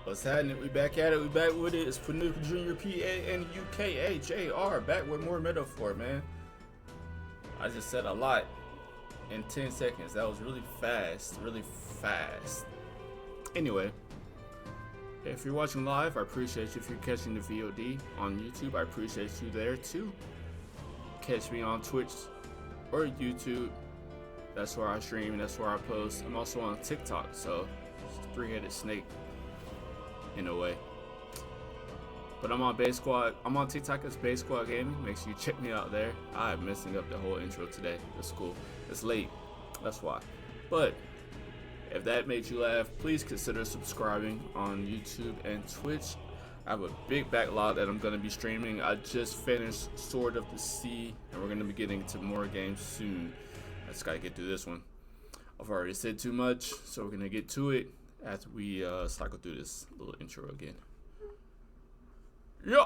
What's happening? We back at it. We back with it. It's Panuka Junior PANUKAJR. Back with more metaphor, man. I just said a lot in 10 seconds. That was really fast. Really fast. Anyway, if you're watching live, I appreciate you. If you're catching the VOD on YouTube, I appreciate you there too. Catch me on Twitch or YouTube. That's where I stream. That's where I post. I'm also on TikTok, so it's a three-headed snake in a way. But I'm on Base Squad. I'm on TikTok as Base Squad Gaming. Make sure you check me out there. I'm messing up the whole intro today. It's cool. It's late. That's why. But if that made you laugh, please consider subscribing on YouTube and Twitch. I have a big backlog that I'm going to be streaming. I just finished Sword of the Sea, and we're going to be getting to more games soon. I just got to get through this one. I've already said too much, so we're going to get to it after we cycle through this little intro again. Yeah.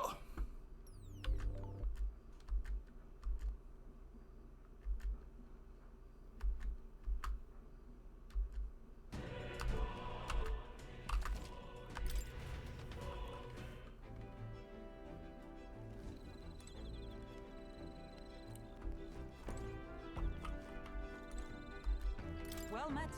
Well met.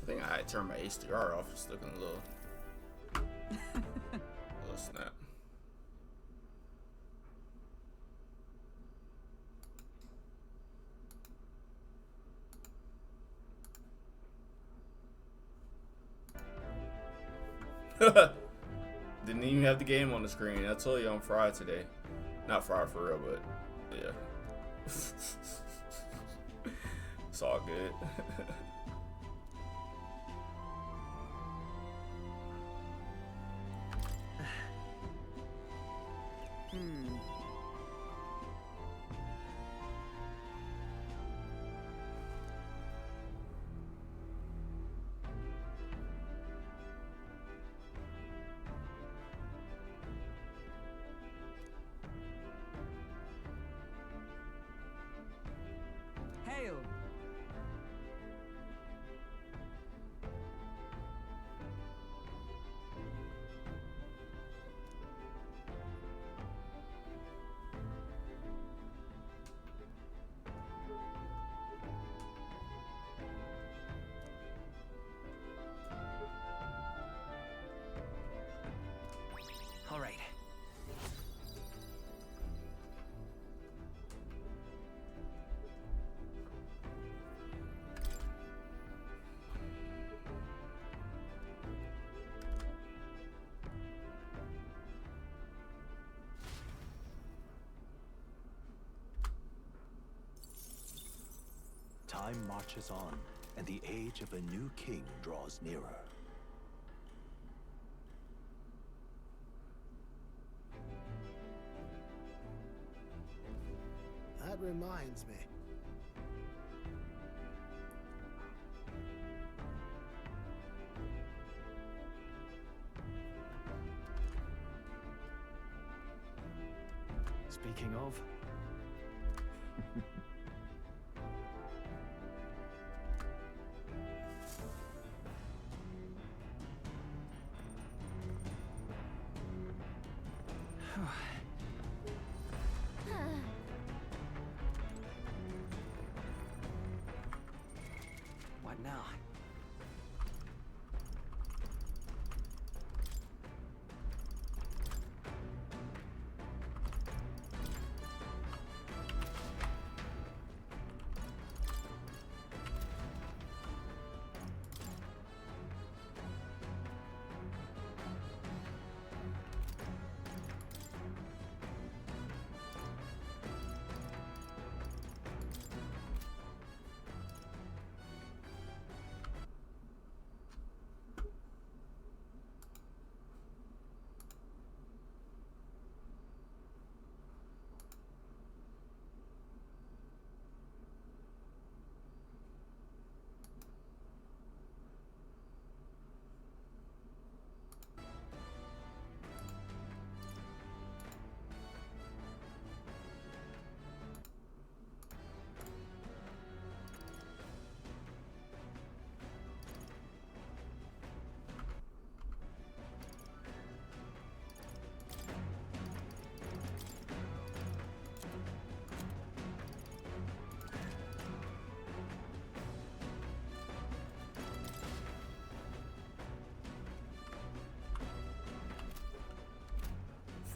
I think I turned my HDR off. It's looking a little snap. Didn't even have the game on the screen. I told you I'm fried today. Not fried for real, but yeah. It's all good. Hail. All right. Time marches on, and the age of a new king draws nearer. That reminds me. Speaking of, What now?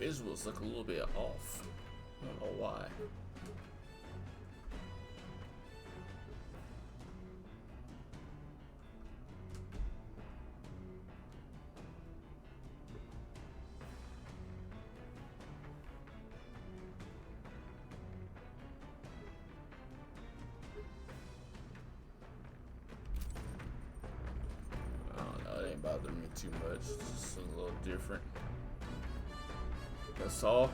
visuals look a little bit off. I don't know why. It ain't bothering me too much. It's just a little different. That's all.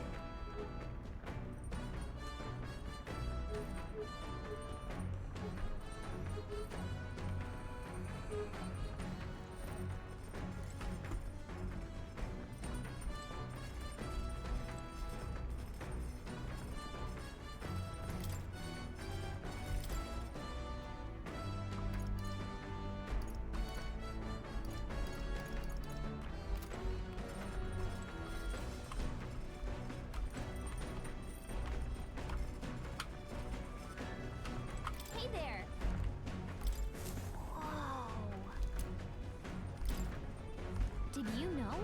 Hey there. Whoa. Did you know?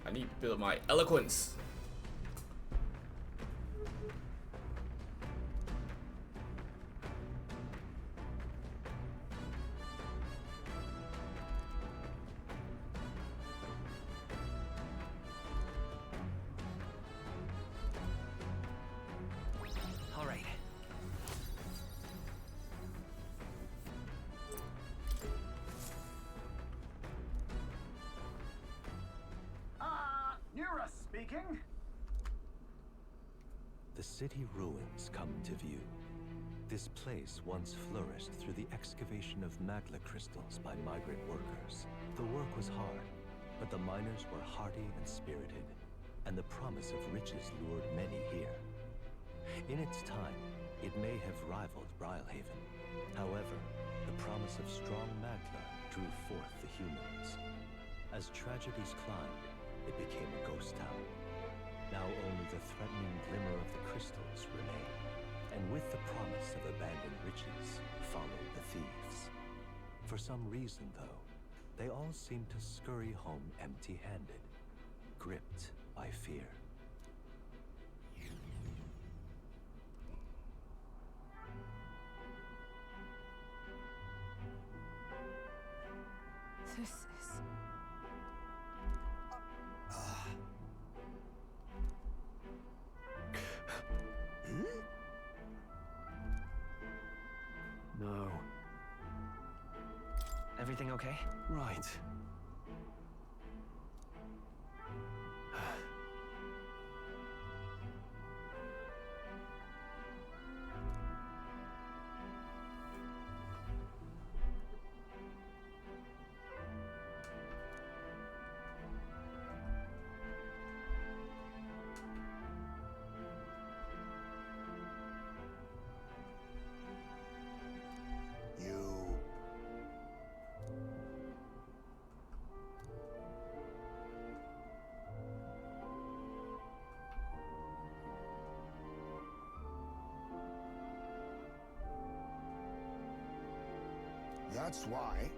I need to build my eloquence. All right. Nura speaking. The city ruins come to view. This place once flourished through the excavation of magla crystals by migrant workers. The work was hard, but the miners were hardy and spirited, and the promise of riches lured many here. In its time, it may have rivaled Brylehaven. However, the promise of strong magla drew forth the humans. As tragedies climbed, it became a ghost town. Now only the threatening glimmer of the crystals remain, and with the promise of abandoned riches followed the thieves. For some reason, though, they all seem to scurry home empty-handed, gripped by fear. This is... No. Everything okay? Right. That's why.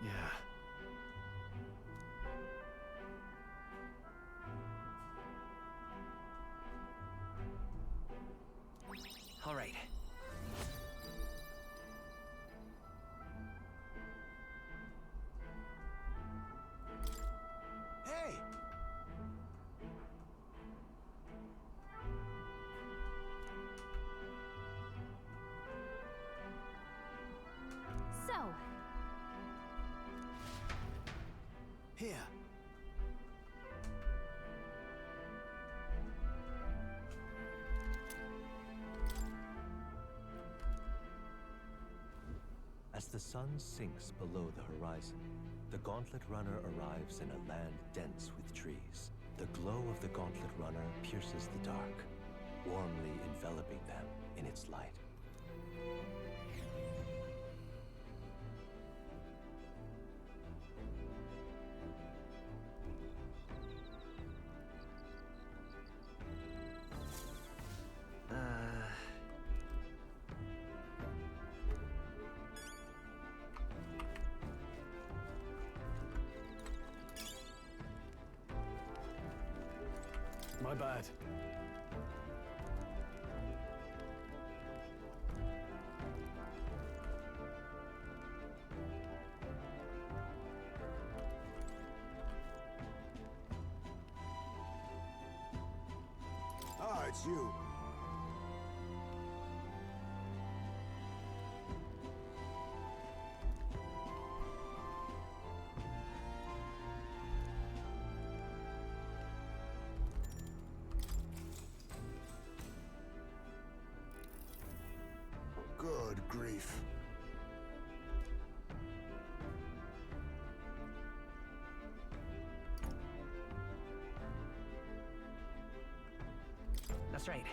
Yeah. All right. Hey! the sun sinks below the horizon, the Gauntlet Runner arrives in a land dense with trees. The glow of the Gauntlet Runner pierces the dark, warmly enveloping them in its light. My bad. Ah, it's you. Good grief. That's right.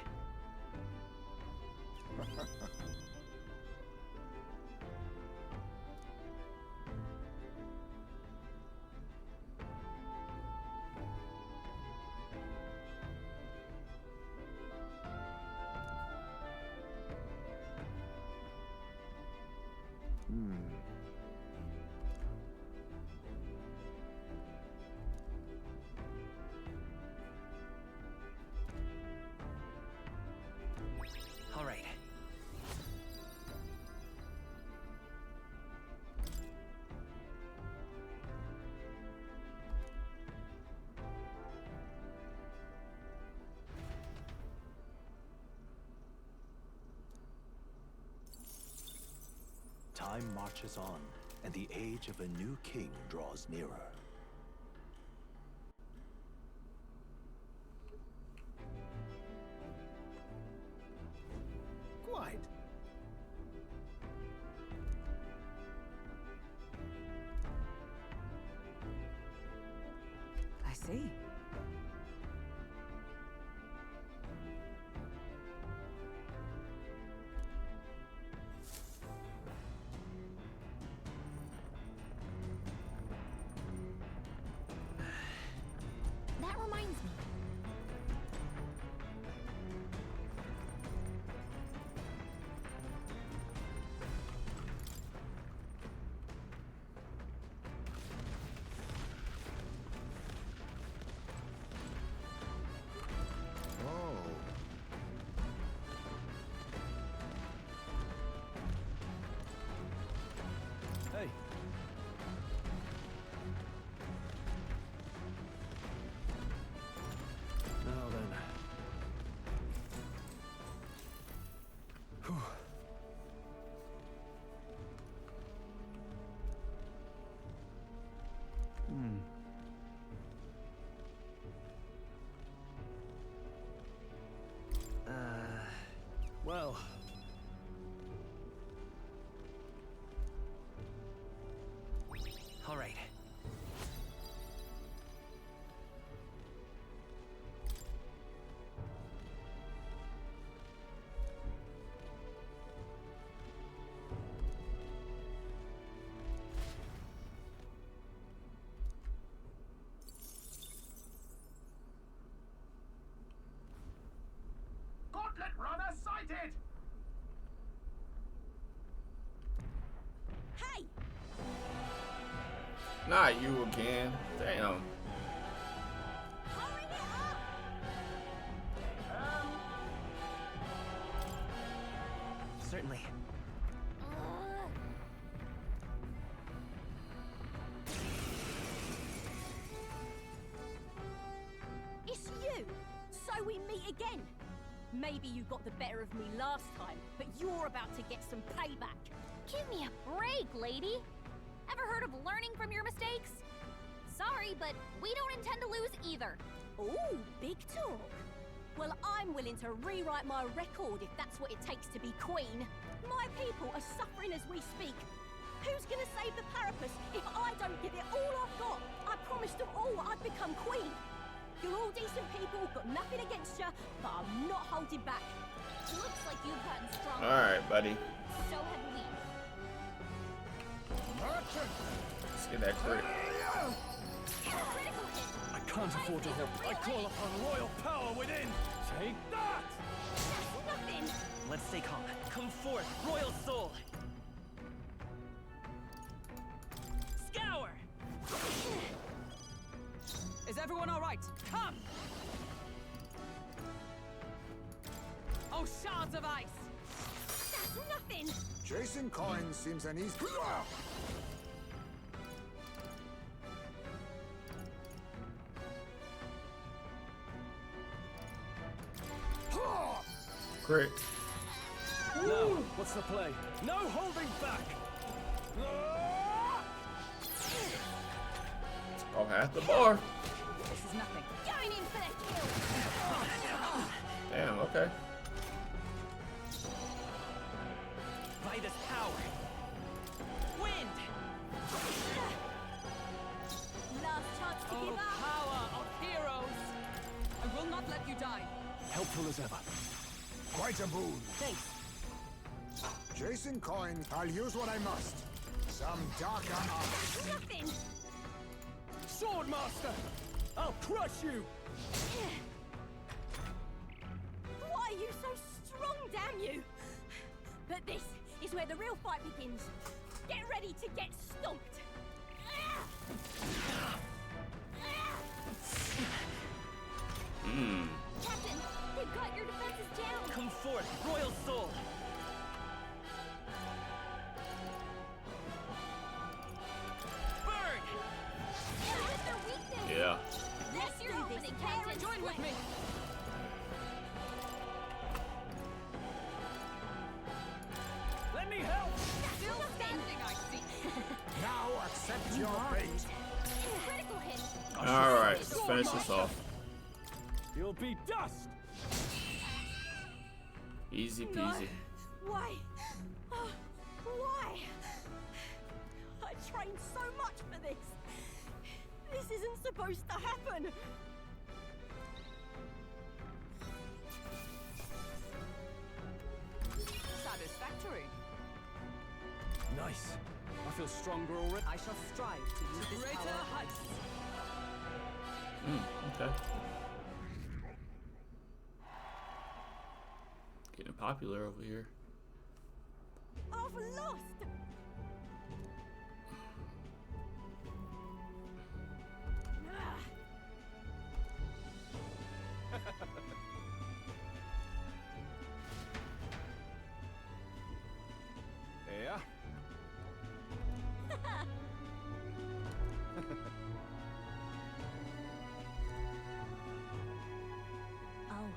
All right. Time marches on, and the age of a new king draws nearer. Quite. I see. That reminds me. Oh. Hey. Now then. Whew. Well, All right. Gauntlet Runner sighted! Hey! Not you again. Damn. Hurry it up! Certainly. It's you! So we meet again! Maybe you got the better of me last time, but you're about to get some payback. Give me a break, lady. Ever heard of learning from your mistakes? Sorry, but we don't intend to lose either. Ooh, big talk. Well, I'm willing to rewrite my record if that's what it takes to be queen. My people are suffering as we speak. Who's gonna save the Parapus if I don't give it all I've got? I promised them all I'd become queen. You're all decent people, got nothing against you, but I'm not holding back. Looks like you've gotten stronger. Alright, buddy. So have we. Let's get that crit. Critical hit. I can't afford to hope. I call upon royal power within. Take that! That's nothing. Let's stay calm. Come forth, royal soul. Scour! Is everyone all right? Come! Oh, shards of ice! That's nothing. Chasing coins seems an easy. Crit. Now, what's the play? No holding back! Oh, half the bar. This is nothing. Going in for the kill. Damn, okay. Vitus power. Wind! Last chance to Oh, give up. power of heroes! I will not let you die. Helpful as ever. Quite a boon. Thanks. Chasing coins, I'll use what I must. Some darker art. Nothing. Swordmaster! I'll crush you! Why are you so strong, damn you? But this is where the real fight begins. Get ready to get stomped. Captain, they've got your defenses down. Come forth, royal soul. Burn! Where's their weakness? Yeah. That's your do this. opening, Captain. Join with me. Let me help! Still standing, I see. Now accept your fate. Critical hit. Alright, let's finish this off. You'll be dust! Easy No. peasy. Why? Oh, why? I trained so much for this. This isn't supposed to happen. Satisfactory. Nice. I feel stronger already. I shall strive to use this Greater power. heights. Okay. Getting popular over here. I've lost. Ah. Yeah? Oh.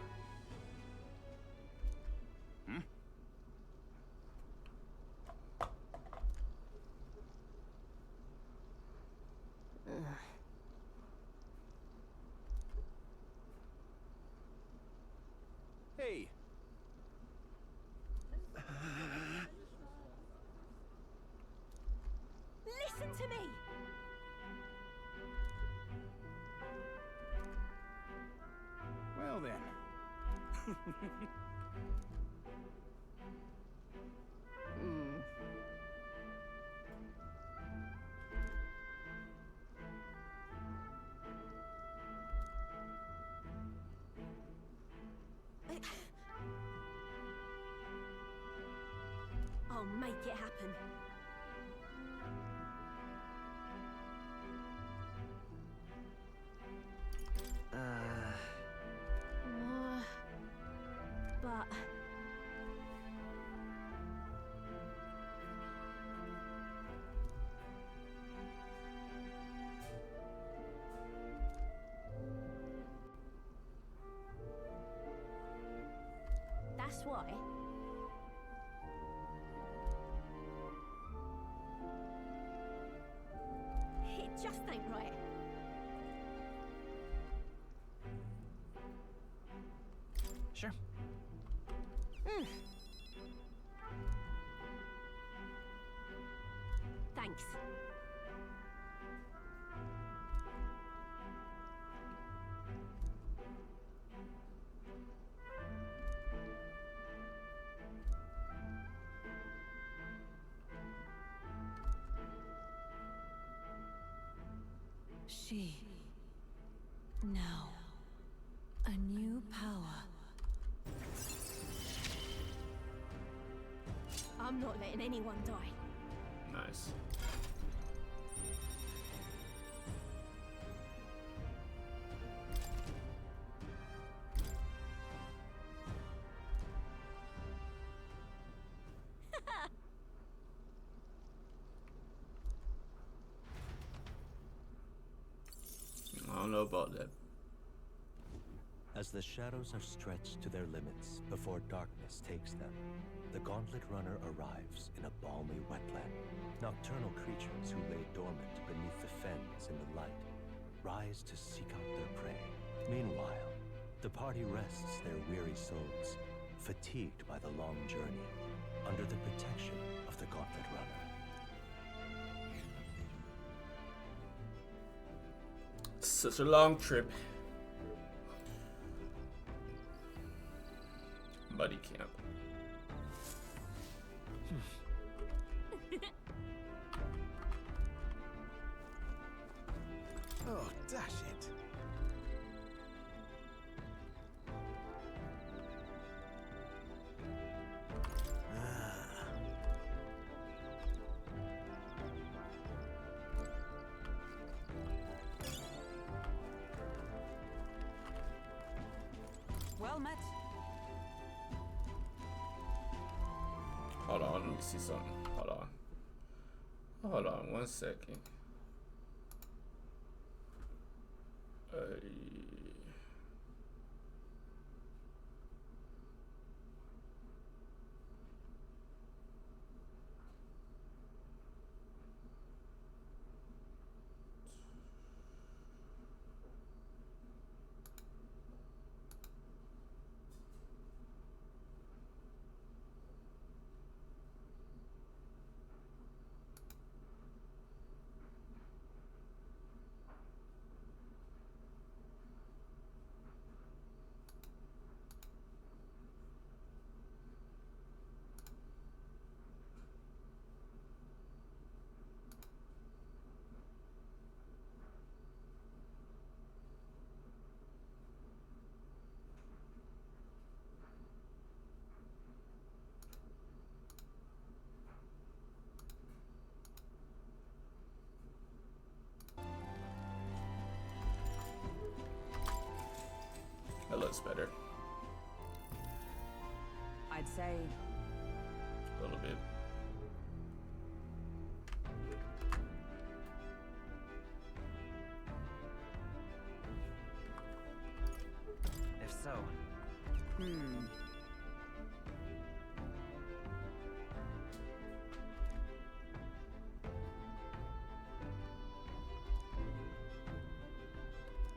Hey! Listen to me. Well then. I'll make it happen. But that's why. It just ain't right. Sure. Thanks. She. Now. A new power. I'm not letting anyone die. Nice. I don't know about that. As the shadows are stretched to their limits before darkness takes them, the Gauntlet Runner arrives in a balmy wetland. Nocturnal creatures who lay dormant beneath the fens in the light rise to seek out their prey. Meanwhile, the party rests their weary souls, fatigued by the long journey, under the protection of the Gauntlet Runner. Such a long trip. Buddy camp. Oh, dash it. Well met. Hold on, let me see something. Hold on. Hold on 1 second. That looks better. I'd say A little bit. If so,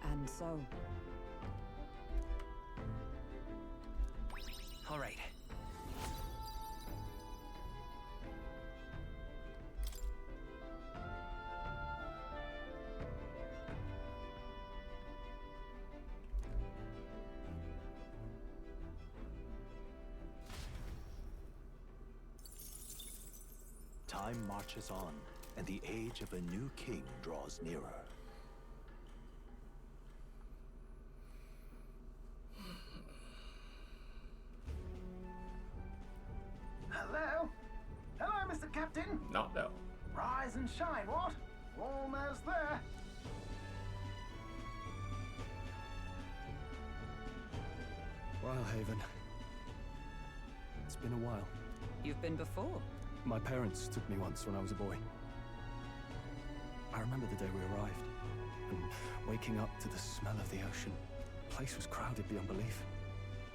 and so. all right. Time marches on, and the age of a new king draws nearer. Hello? Hello, Mr. Captain. Not that. Rise and shine, what? Almost there. Wildhaven. It's been a while. You've been before. My parents took me once when I was a boy. I remember the day we arrived, and waking up to the smell of the ocean. The place was crowded beyond belief.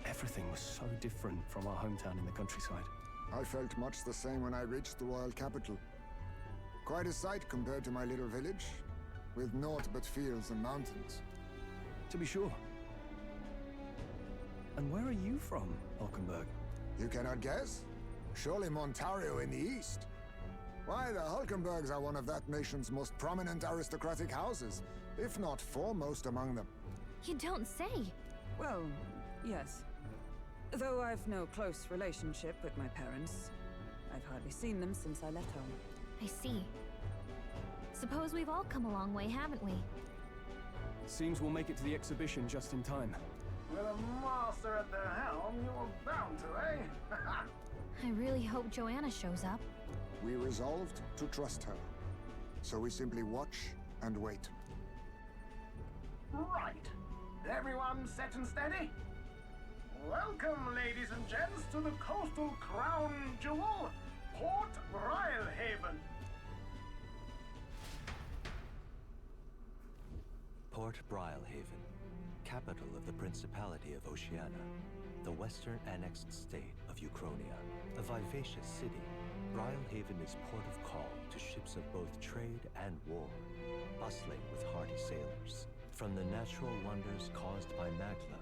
Everything was so different from our hometown in the countryside. I felt much the same when I reached the royal capital. Quite a sight compared to my little village, with naught but fields and mountains. To be sure. And where are you from, Hulkenberg? You cannot guess? Surely Montario in the east. Why, the Hulkenbergs are one of that nation's most prominent aristocratic houses, if not foremost among them. You don't say. Well, yes. Though I've no close relationship with my parents, I've hardly seen them since I left home. I see. Suppose we've all come a long way, haven't we? Seems we'll make it to the exhibition just in time. With a master at the helm, you were bound to, eh? I really hope Joanna shows up. We resolved to trust her. So we simply watch and wait. Right. Everyone set and steady? Welcome, ladies and gents, to the coastal crown jewel, Port Brilehaven. Port Brilehaven, capital of the Principality of Oceania, the western annexed state of Uchronia. A vivacious city, Brilehaven is port of call to ships of both trade and war, bustling with hardy sailors. From the natural wonders caused by Magla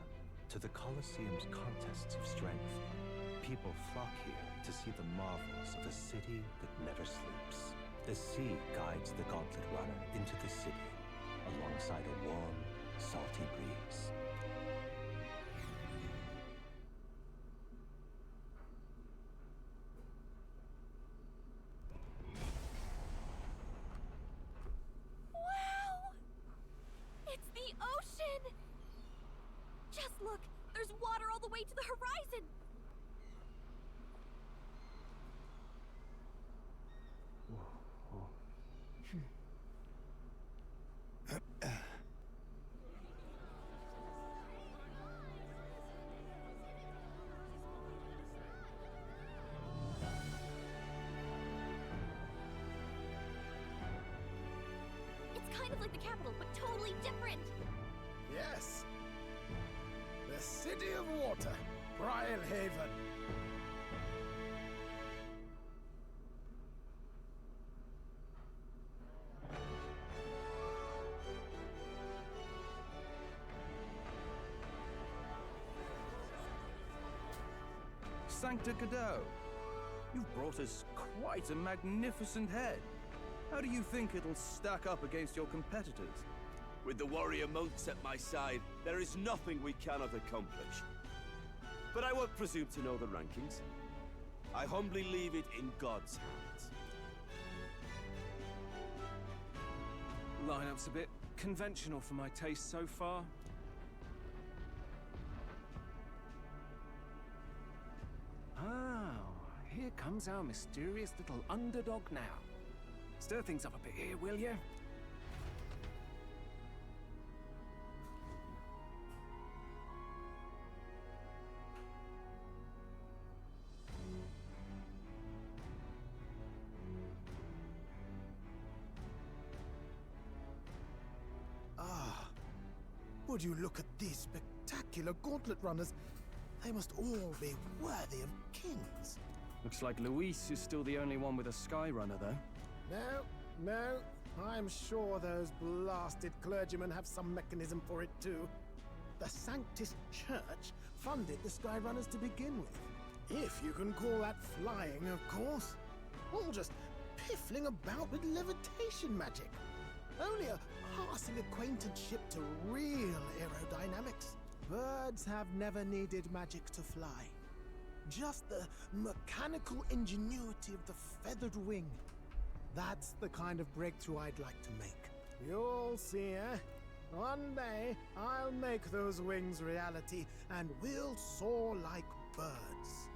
to the Colosseum's contests of strength, people flock here to see the marvels of a city that never sleeps. The sea guides the Gauntlet Runner into the city, alongside a warm, salty breeze. Wow! It's the ocean! Just look! There's water all the way to the horizon! It's kind of like the capital, but totally different! Yes. The City of Water, Brilehaven. Sancta Cadeau, you've brought us quite a magnificent head. How do you think it'll stack up against your competitors? With the warrior monks at my side, there is nothing we cannot accomplish. But I won't presume to know the rankings. I humbly leave it in God's hands. Lineup's a bit conventional for my taste so far. Oh, here comes our mysterious little underdog now. Stir things up a bit here, will you? Would you look at these spectacular gauntlet runners? They must all be worthy of kings. Looks like Luis is still the only one with a Sky Runner, though. No. I'm sure those blasted clergymen have some mechanism for it too. The Sanctus Church funded the Skyrunners to begin with. If you can call that flying, of course. All just piffling about with levitation magic. Only a passing acquaintanceship to real aerodynamics. Birds have never needed magic to fly. Just the mechanical ingenuity of the feathered wing. That's the kind of breakthrough I'd like to make. You'll see, eh? One day, I'll make those wings reality, and we'll soar like birds.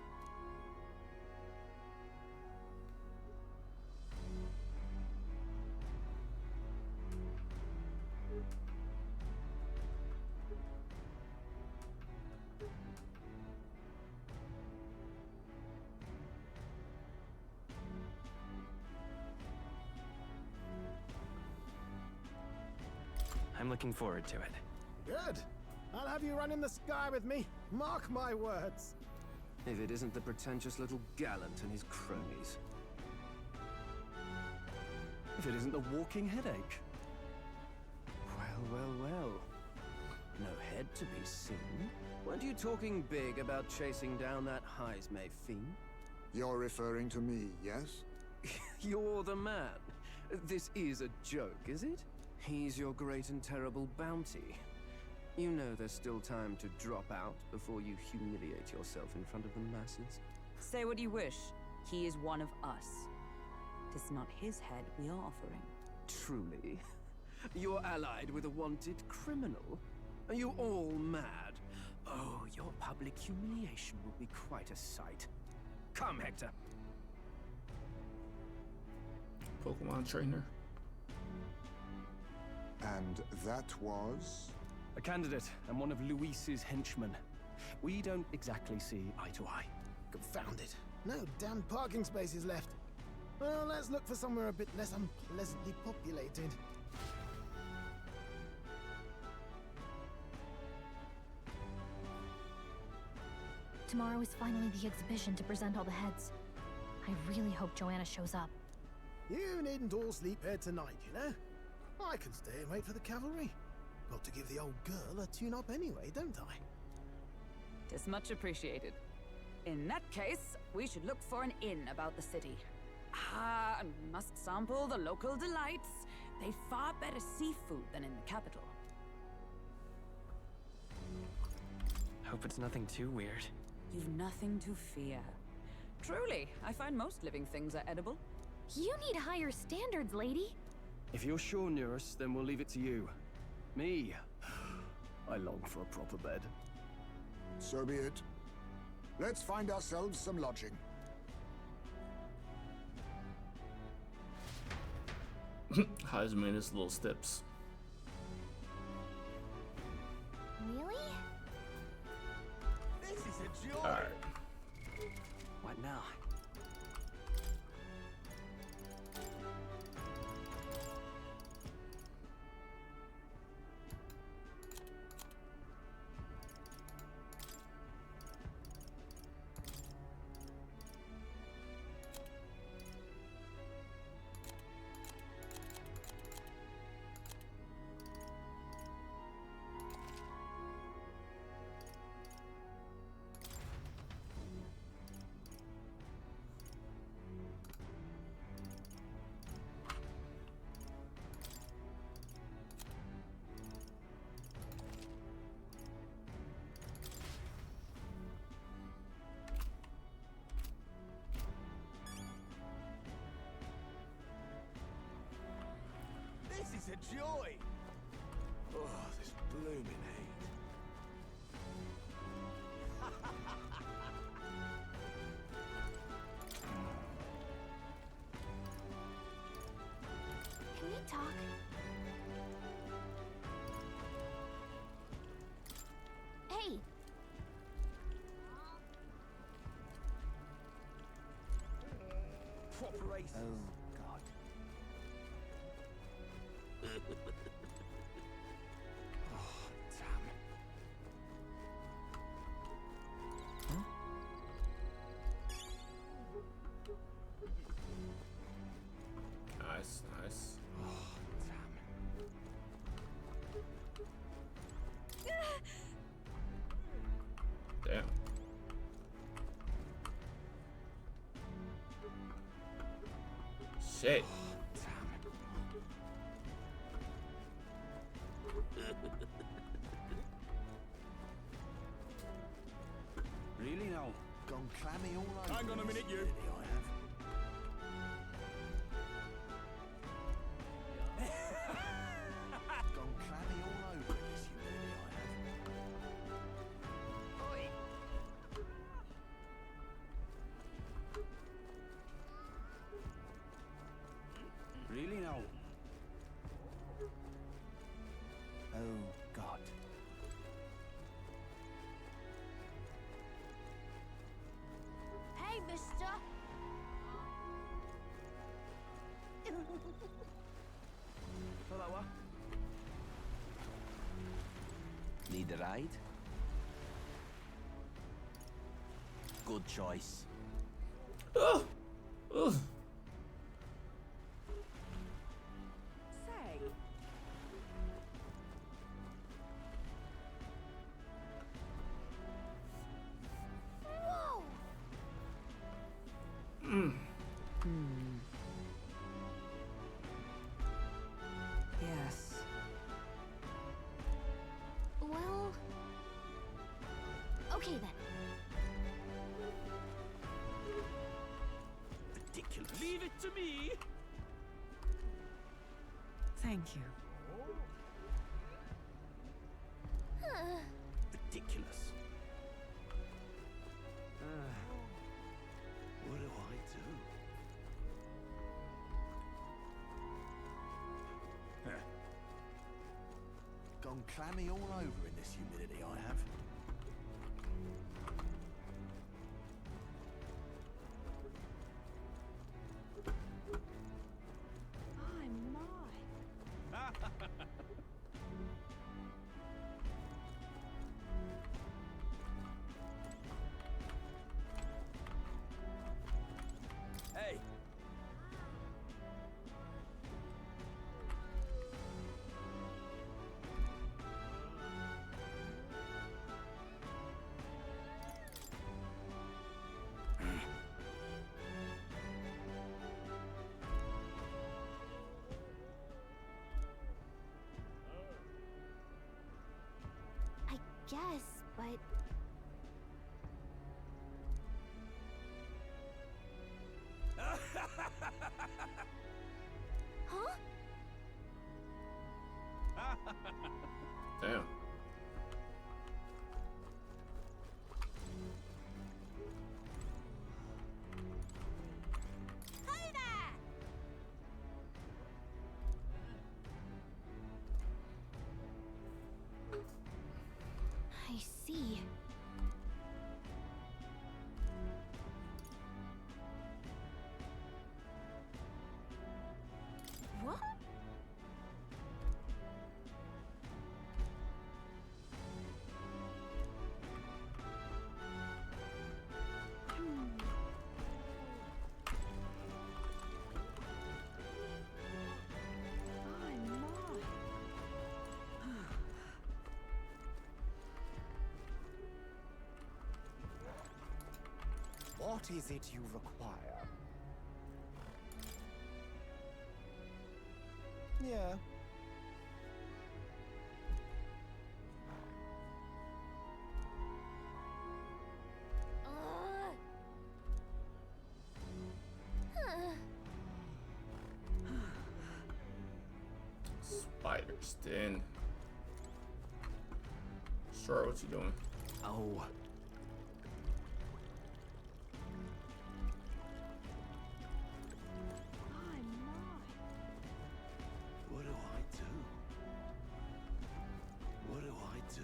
I'm looking forward to it. Good. I'll have you run in the sky with me. Mark my words. If it isn't the pretentious little gallant and his cronies. If it isn't the walking headache. Well. No head to be seen. Weren't you talking big about chasing down that Heismay fiend? You're referring to me, yes? You're the man. This is a joke, is it? He's your great and terrible bounty. You know there's still time to drop out before you humiliate yourself in front of the masses. Say what you wish. He is one of us. Tis not his head we are offering. Truly? You're allied with a wanted criminal? Are you all mad? Oh, your public humiliation will be quite a sight. Come, Hector. Pokemon trainer. And that was? A candidate and one of Luis's henchmen. We don't exactly see eye to eye. Confound it. No damn parking spaces left. Well, let's look for somewhere a bit less unpleasantly populated. Tomorrow is finally the exhibition to present all the heads. I really hope Joanna shows up. You needn't all sleep here tonight, you know? I can stay and wait for the cavalry. Got to give the old girl a tune-up anyway, don't I? Tis much appreciated. In that case, we should look for an inn about the city. Ah, and we must sample the local delights. They've far better seafood than in the capital. Hope it's nothing too weird. You've nothing to fear. Truly, I find most living things are edible. You need higher standards, lady. If you're sure, Neurus, then we'll leave it to you. Me, I long for a proper bed. So be it. Let's find ourselves some lodging. Heisman his little steps. Really? This is a joy. Alright. What now? This is a joy. Oh, this blooming heat. Can we talk? Hey! Proper races. Oh, God. Oh, damn. Nice, nice. Oh, damn. Damn. Shit. Really now? Gone clammy all over. Hang on a minute, you. I have. Gone clammy all over this humidity I have. Really now? Oh, God. Hey, mister! Hello, Need a ride? Good choice. Oh. Ugh. Say, Whoa! Mm. Hmm. Thank you. Ridiculous. What do I do? Gone clammy all over in this humidity, I have. Hey! I guess, but... Huh? Damn. Hey there! I see. What? What is it you require? Yeah. Spiders, then. Sure, what you doing? Oh. What do I do? What do I do?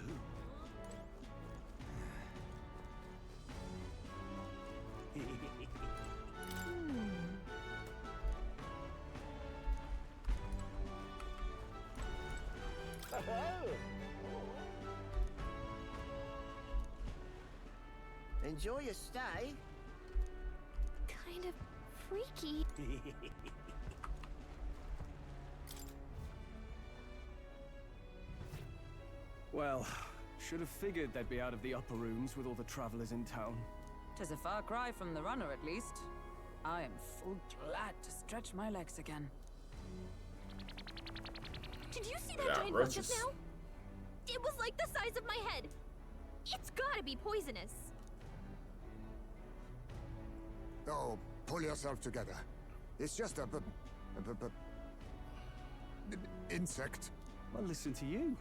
Enjoy your stay. Kind of freaky. Well, should have figured they'd be out of the upper rooms with all the travelers in town. 'Tis a far cry from the runner, at least. I am full glad to stretch my legs again. Did you see that Yeah, giant bug roaches. just now? It was like the size of my head. It's gotta be poisonous. Oh, pull yourself together. It's just a insect. Well, listen to you.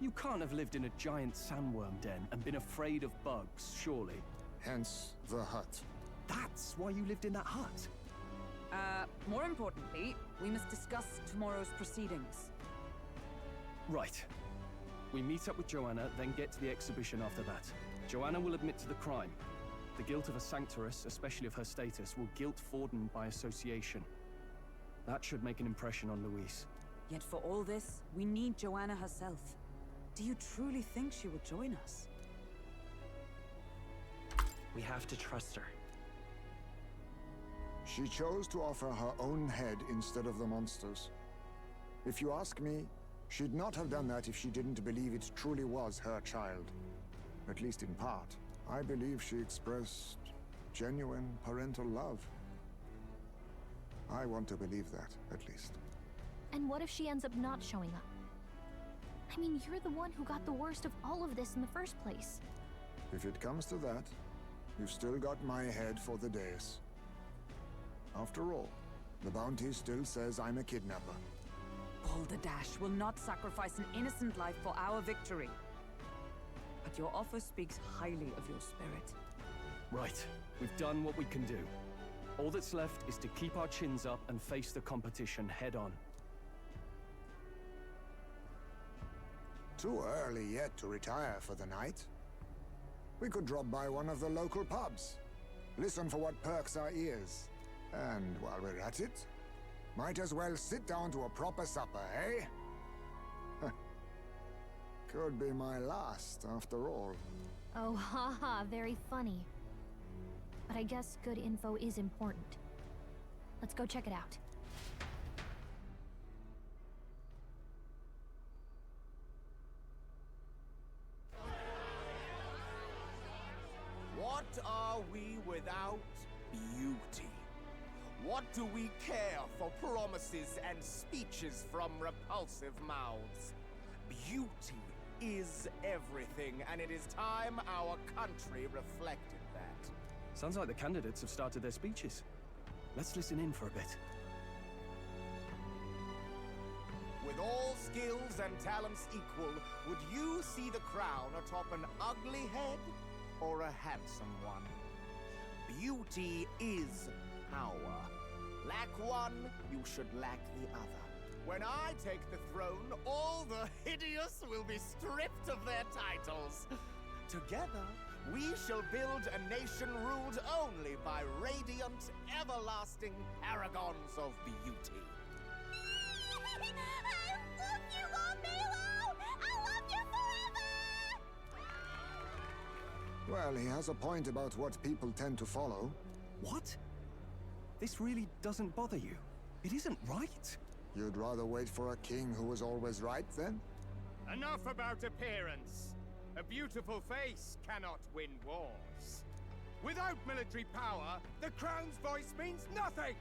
You can't have lived in a giant sandworm den and been afraid of bugs, surely. Hence the hut. That's why you lived in that hut. More importantly, we must discuss tomorrow's proceedings. Right. We meet up with Joanna, then get to the exhibition after that. Joanna will admit to the crime. The guilt of a sanctoress, especially of her status, will guilt Forden by association. That should make an impression on Louise. Yet for all this, we need Joanna herself. Do you truly think she will join us? We have to trust her. She chose to offer her own head instead of the monster's. If you ask me, she'd not have done that if she didn't believe it truly was her child. At least in part. I believe she expressed genuine parental love. I want to believe that, at least. And what if she ends up not showing up? I mean, you're the one who got the worst of all of this in the first place. If it comes to that, you've still got my head for the dais. After all, the bounty still says I'm a kidnapper. Balderdash will not sacrifice an innocent life for our victory. But your offer speaks highly of your spirit. Right. We've done what we can do. All that's left is to keep our chins up and face the competition head on. Too early yet to retire for the night. We could drop by one of the local pubs. Listen for what perks our ears. And while we're at it, might as well sit down to a proper supper, eh? Could be my last, after all. Oh, haha, very funny. But I guess good info is important. Let's go check it out. What are we without beauty? What do we care for promises and speeches from repulsive mouths? Beauty is everything, and it is time our country reflected that. Sounds like the candidates have started their speeches. Let's listen in for a bit. With all skills and talents equal, would you see the crown atop an ugly head or a handsome one? Beauty is power. Lack one, you should lack the other. When I take the throne, all the hideous will be stripped of their titles. Together, we shall build a nation ruled only by radiant, everlasting paragons of beauty. I love you, Lord Milo! I love you forever! Well, he has a point about what people tend to follow. What? This really doesn't bother you? It isn't right? You'd rather wait for a king who was always right, then? Enough about appearance. A beautiful face cannot win wars. Without military power, the crown's voice means nothing!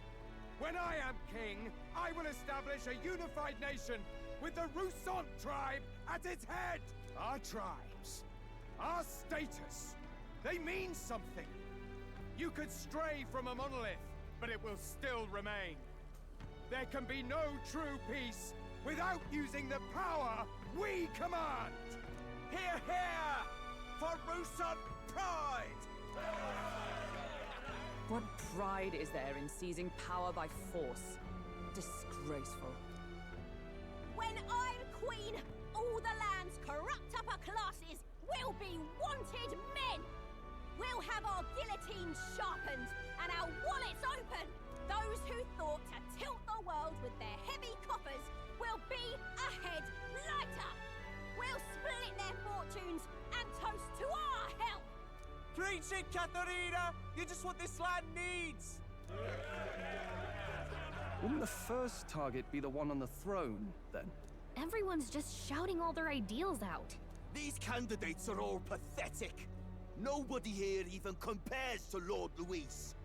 When I am king, I will establish a unified nation with the Roussant tribe at its head! Our tribes, our status, they mean something. You could stray from a monolith, but it will still remain. There can be no true peace without using the power we command! Hear, hear! For Roussant pride! What pride is there in seizing power by force? Disgraceful. When I'm queen, all the land's corrupt upper classes will be wanted men! We'll have our guillotines sharpened and our wallets open! Those who thought to tilt the world with their heavy coffers will be a head lighter! We'll split their fortunes and toast to our help! Preach it, Katharina! You're just what this land needs! Wouldn't the first target be the one on the throne, then? Everyone's just shouting all their ideals out. These candidates are all pathetic. Nobody here even compares to Lord Luis.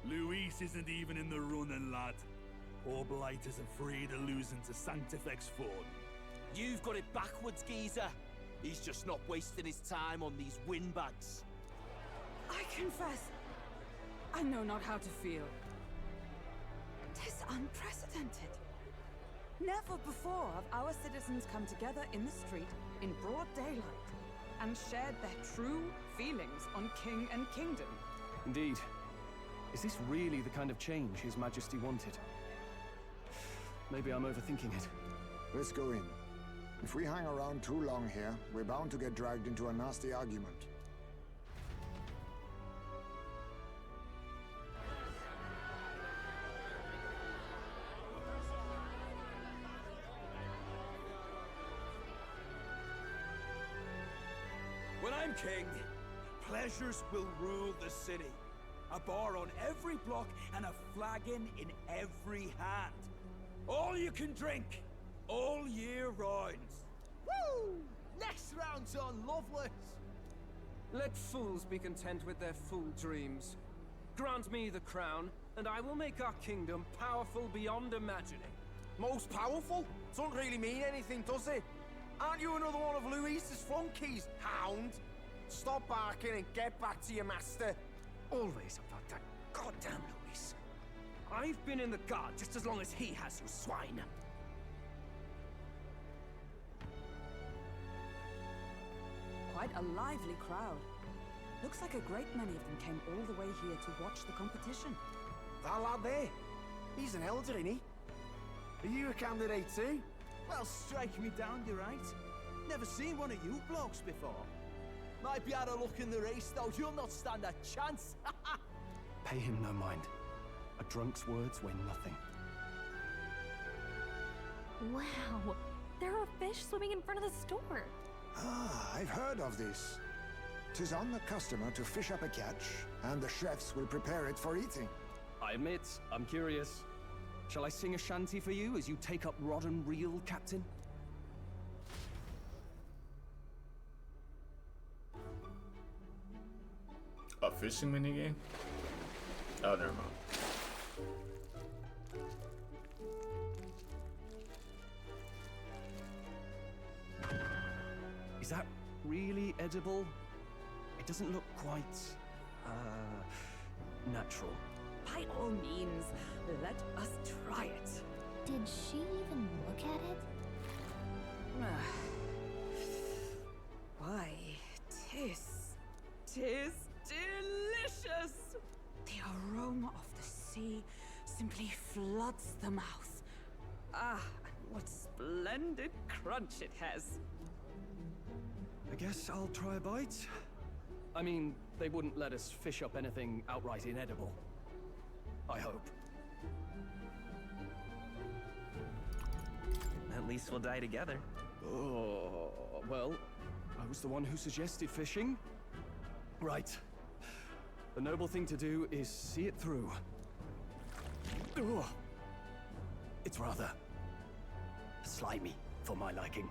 Luis isn't even in the running, lad. Poor Blight is afraid of losing to Sanctifex Ford. You've got it backwards, geezer. He's just not wasting his time on these windbags. I confess, I know not how to feel. 'Tis unprecedented. Never before have our citizens come together in the street in broad daylight and shared their true feelings on king and kingdom. Indeed. Is this really the kind of change His Majesty wanted? Maybe I'm overthinking it. Let's go in. If we hang around too long here, we're bound to get dragged into a nasty argument. When I'm king, pleasures will rule the city. A bar on every block and a flagon in every hand. All you can drink, all year round. Woo! Next round's on Loveless! Let fools be content with their fool dreams. Grant me the crown, and I will make our kingdom powerful beyond imagining. Most powerful? Doesn't really mean anything, does it? Aren't you another one of Luis's flunkies, hound? Stop barking and get back to your master. Always about that goddamn Luis. I've been in the guard just as long as he has, you swine. quite a lively crowd. Looks like a great many of them came all the way here to watch the competition. That lad there, he's an elder, isn't he? Are you a candidate too? Well, strike me down, you're right. Never seen one of you blokes before. Might be out of luck in the race, though. You'll not stand a chance. Pay him no mind. A drunk's words weigh nothing. Wow, there are fish swimming in front of the store. Ah, I've heard of this. 'Tis on the customer to fish up a catch, and the chefs will prepare it for eating. I admit, I'm curious. Shall I sing a shanty for you as you take up rod and reel, Captain? A fishing minigame? Oh, never mind. Is that really edible? It doesn't look quite, natural. By all means, let us try it. Did she even look at it? Why, tis delicious! The aroma of the sea simply floods the mouth. Ah, and what splendid crunch it has. I guess I'll try a bite. I mean, they wouldn't let us fish up anything outright inedible. I hope. At least we'll die together. Oh, well, I was the one who suggested fishing. Right. The noble thing to do is see it through. Ugh. It's rather slimy for my liking.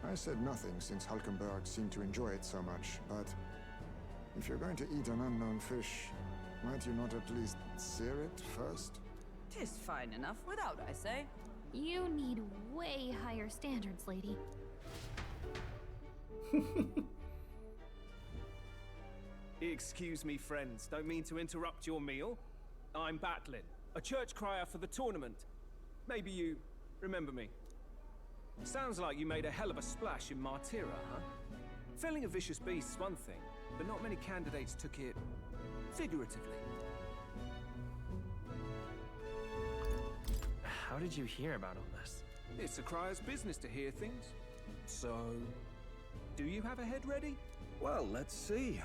I said nothing since Hulkenberg seemed to enjoy it so much, but if you're going to eat an unknown fish, might you not at least sear it first? 'Tis fine enough without, I say. You need way higher standards, lady. Excuse me, friends. Don't mean to interrupt your meal. I'm Batlin, a church crier for the tournament. Maybe you remember me. Sounds like you made a hell of a splash in Martyra, huh? Felling a vicious beast's one thing, but not many candidates took it figuratively. How did you hear about all this? It's a crier's business to hear things. So, do you have a head ready? Well, let's see.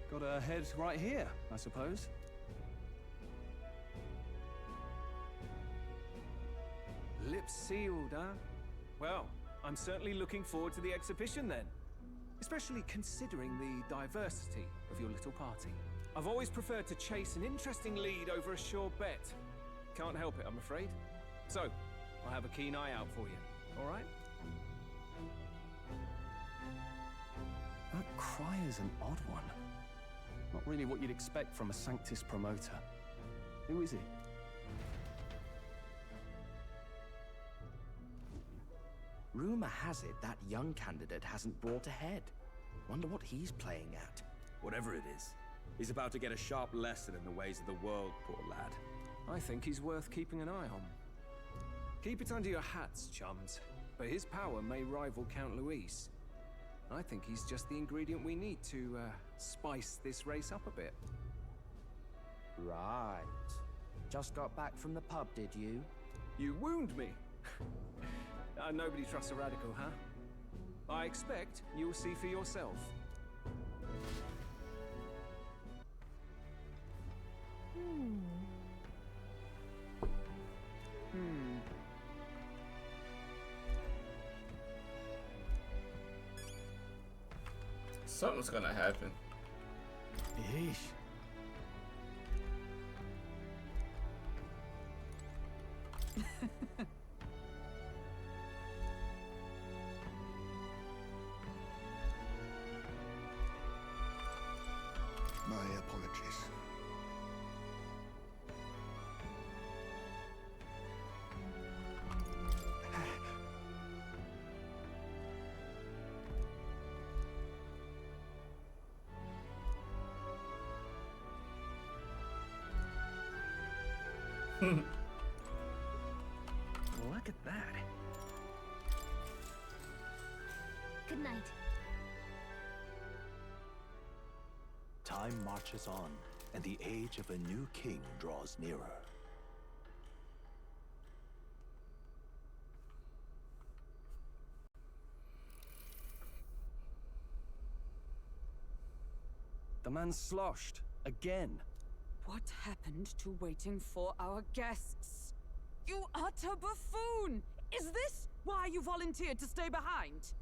Got a head right here, I suppose. Lips sealed, huh? Well, I'm certainly looking forward to the exhibition then. Especially considering the diversity of your little party. I've always preferred to chase an interesting lead over a sure bet. Can't help it, I'm afraid. So, I'll have a keen eye out for you, all right? That crier's an odd one. Not really what you'd expect from a Sanctus promoter. Who is he? Rumor has it that young candidate hasn't brought ahead. Wonder what he's playing at. Whatever it is, he's about to get a sharp lesson in the ways of the world, poor lad. I think he's worth keeping an eye on. Keep it under your hats, chums. But his power may rival Count Luis. I think he's just the ingredient we need to, spice this race up a bit. Right. Just got back from the pub, did you? You wound me! Nobody trusts a radical, huh? I expect you'll see for yourself. Something's gonna happen. Yeesh. My apologies. Look at that. Good night. Time marches on, and the age of a new king draws nearer. The man's sloshed. Again. What happened to waiting for our guests? You utter buffoon! Is this why you volunteered to stay behind?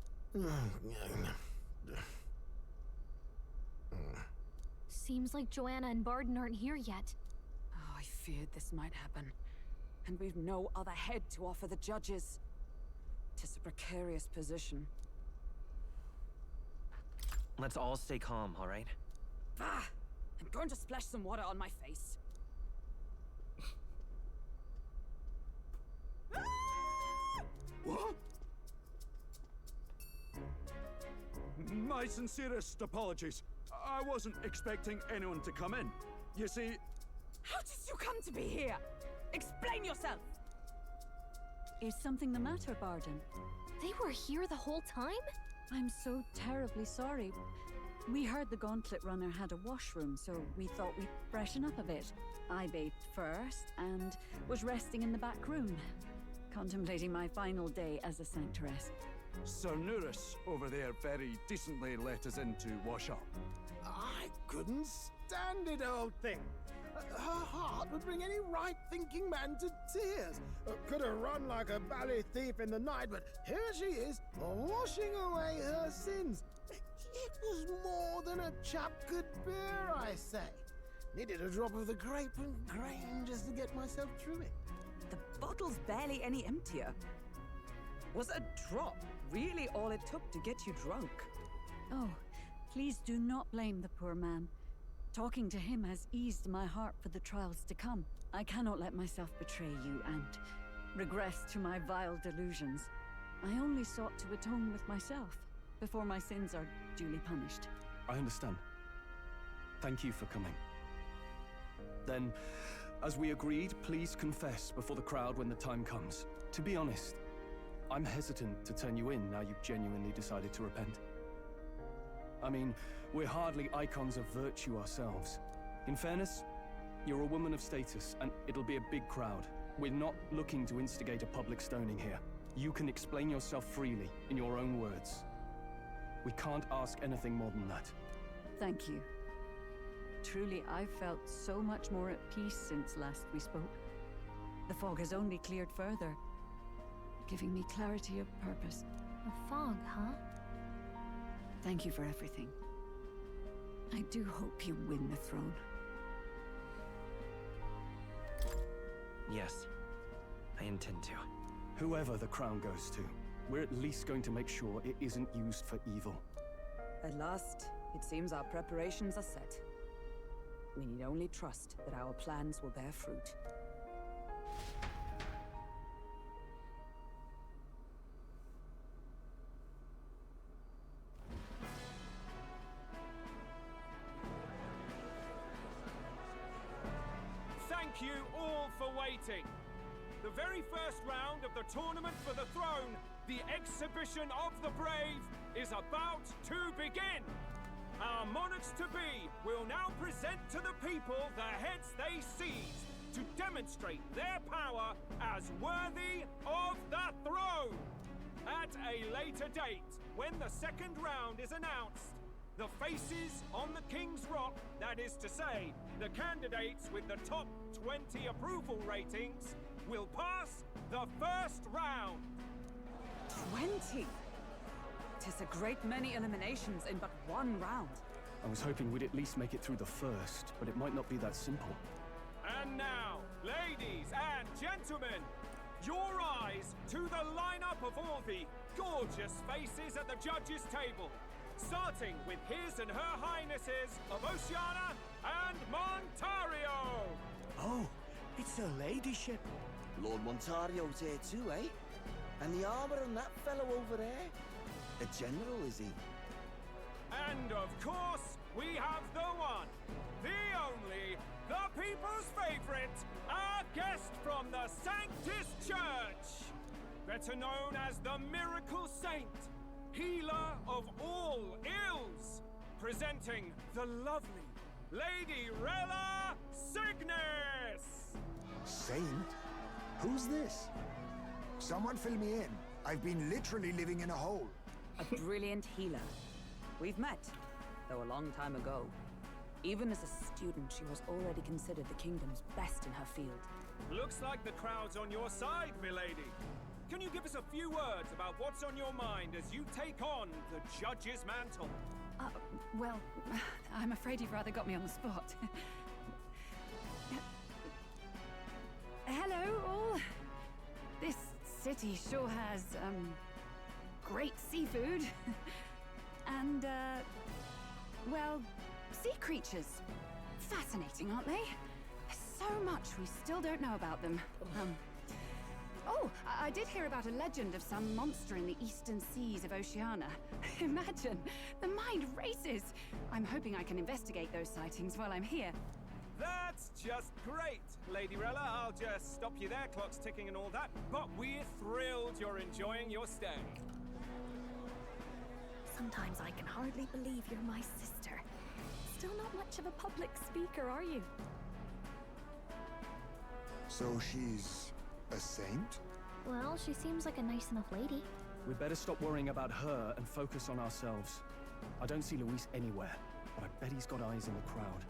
Seems like Joanna and Barden aren't here yet. Oh, I feared this might happen. And we've no other head to offer the judges. 'Tis a precarious position. Let's all stay calm, all right? Ah! I'm going to splash some water on my face. What? My sincerest apologies. I wasn't expecting anyone to come in. You see... How did you come to be here? Explain yourself! Is something the matter, Barden? They were here the whole time? I'm so terribly sorry. We heard the Gauntlet Runner had a washroom, so we thought we'd freshen up a bit. I bathed first and was resting in the back room, contemplating my final day as a sanctoress. Sir Nuris over there very decently let us in to wash up. I couldn't stand it, old thing. Her heart would bring any right-thinking man to tears. Could have run like a bally thief in the night, but here she is, washing away her sins. It was more than a chap could bear, I say. Needed a drop of the grape and grain just to get myself through it. The bottle's barely any emptier. Was a drop really all it took to get you drunk? Oh, please do not blame the poor man. Talking to him has eased my heart for the trials to come. I cannot let myself betray you and regress to my vile delusions. I only sought to atone with myself before my sins are duly punished. I understand. Thank you for coming. Then, as we agreed, please confess before the crowd when the time comes. To be honest, I'm hesitant to turn you in now you've genuinely decided to repent. I mean, we're hardly icons of virtue ourselves. In fairness, you're a woman of status, and it'll be a big crowd. We're not looking to instigate a public stoning here. You can explain yourself freely, in your own words. We can't ask anything more than that. Thank you. Truly, I've felt so much more at peace since last we spoke. The fog has only cleared further, giving me clarity of purpose. A fog, huh? Thank you for everything. I do hope you win the throne. Yes, I intend to. Whoever the crown goes to, we're at least going to make sure it isn't used for evil. At last, it seems our preparations are set. We need only trust that our plans will bear fruit. Thank you all for waiting. The very first round of the tournament for the throne, the exhibition of the brave, is about to begin. Our monarchs-to-be will now present to the people the heads they seized to demonstrate their power as worthy of the throne. At a later date, when the second round is announced, the faces on the King's Rock, that is to say, the candidates with the top 20 approval ratings, will pass the first round. 20? 'Tis a great many eliminations in but one round. I was hoping we'd at least make it through the first, but it might not be that simple. And now, ladies and gentlemen, your eyes to the lineup of all the gorgeous faces at the judges' table, starting with His and Her Highnesses of Oceania and Montario. Oh, it's her ladyship. Lord Montario's here too, eh? And the armor on that fellow over there? A general, is he? And of course, we have the one, the only, the people's favorite, our guest from the Sanctus Church, better known as the Miracle Saint. healer of all ills, presenting the lovely Lady Rella Cygnus! Saint? Who's this? Someone fill me in. I've been literally living in a hole. A brilliant healer. We've met, though a long time ago. Even as a student, she was already considered the kingdom's best in her field. Looks like the crowd's on your side, milady. Can you give us a few words about what's on your mind as you take on the judge's mantle? Well, I'm afraid you've rather got me on the spot. Hello, all. This city sure has, great seafood. And, well, sea creatures. Fascinating, aren't they? There's so much we still don't know about them. Oh, I did hear about a legend of some monster in the eastern seas of Oceania. Imagine, the mind races. I'm hoping I can investigate those sightings while I'm here. That's just great, Lady Rella. I'll just stop you there, clock's ticking and all that. But we're thrilled you're enjoying your stay. Sometimes I can hardly believe you're my sister. Still not much of a public speaker, are you? So she's a saint? Well, she seems like a nice enough lady. We'd better stop worrying about her and focus on ourselves. I don't see Luis anywhere, but I bet he's got eyes in the crowd.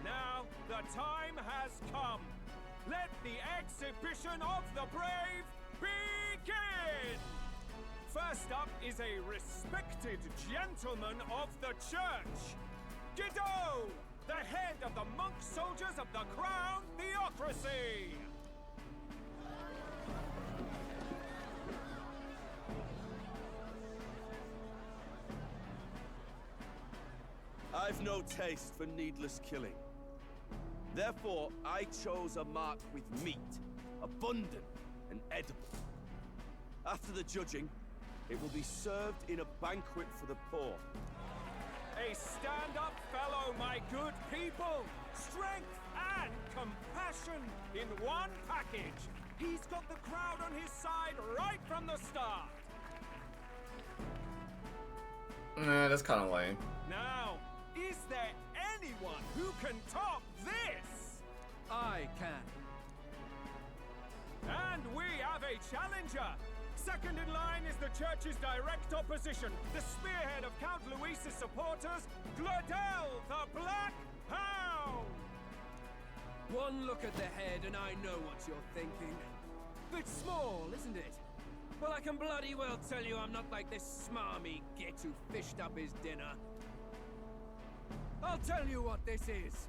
Now, the time has come. Let the exhibition of the brave begin! First up is a respected gentleman of the church. Godot, the head of the monk soldiers of the Crown Theocracy! I've no taste for needless killing. Therefore, I chose a mark with meat, abundant and edible. After the judging, it will be served in a banquet for the poor. A stand-up fellow, my good people! Strength and compassion in one package! He's got the crowd on his side right from the start! Nah, that's kind of lame. Now, is there anyone who can top this? I can. And we have a challenger! Second in line is the church's direct opposition, the spearhead of Count Luis's supporters, Gladel the Black Hound! One look at the head and I know what you're thinking. Bit small, isn't it? Well, I can bloody well tell you I'm not like this smarmy git who fished up his dinner. I'll tell you what this is.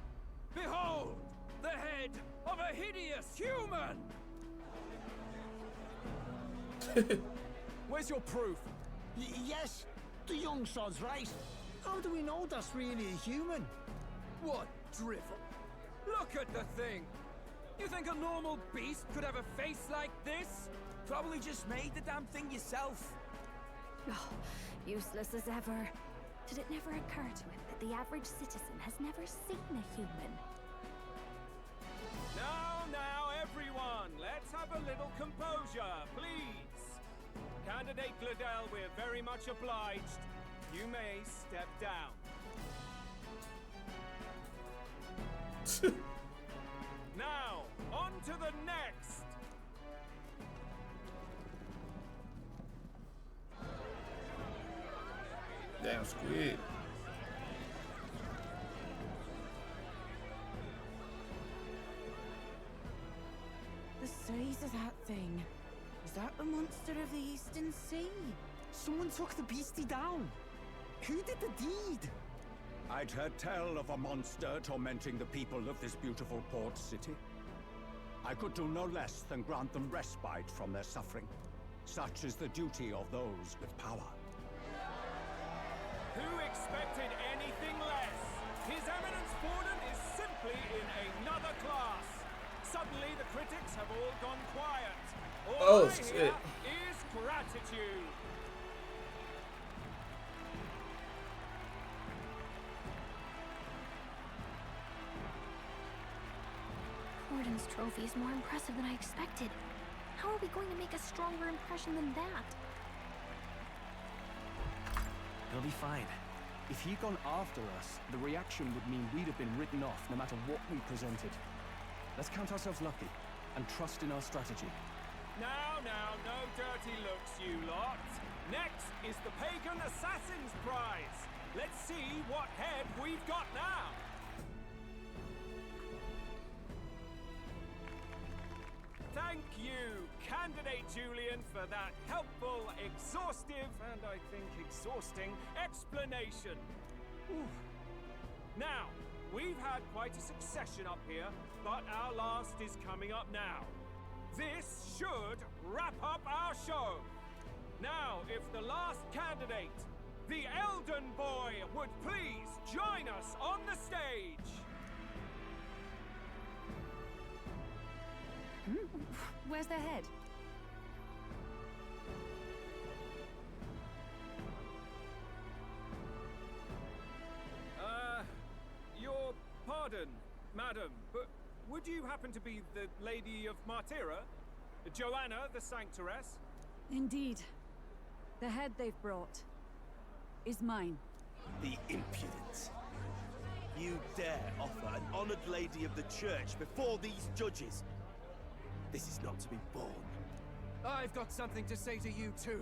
Behold, the head of a hideous human! Where's your proof? Yes, the young sod's right. How do we know that's really a human? What drivel? Look at the thing! You think a normal beast could have a face like this? Probably just made the damn thing yourself. Oh, useless as ever. Did it never occur to him that the average citizen has never seen a human? Now, everyone, let's have a little composure, please. Candidate Gladel, we're very much obliged. You may step down. Now, on to the next. Damn squid. The size of that thing. Is that the monster of the Eastern Sea? Someone took the beastie down. Who did the deed? I'd heard tell of a monster tormenting the people of this beautiful port city. I could do no less than grant them respite from their suffering. Such is the duty of those with power. Who expected anything less? His Eminence Borden is simply in another class. Suddenly the critics have all gone quiet. All I hear is gratitude. Odin's trophy is more impressive than I expected. How are we going to make a stronger impression than that? He'll be fine. If he'd gone after us, the reaction would mean we'd have been written off no matter what we presented. Let's count ourselves lucky and trust in our strategy. Now, no dirty looks, you lot. Next is the Pagan Assassin's Prize. Let's see what head we've got now. Thank you, Candidate Julian, for that helpful, exhaustive, and I think exhausting explanation. Whew. Now, we've had quite a succession up here, but our last is coming up now. This should wrap up our show. Now, if the last candidate, the Elden Boy, would please join us on the stage. Where's their head? Your pardon, madam, but would you happen to be the Lady of Martyra? Joanna, the Sanctoress? Indeed. The head they've brought is mine. The impudence. You dare offer an honored lady of the church before these judges? This is not to be borne. I've got something to say to you too.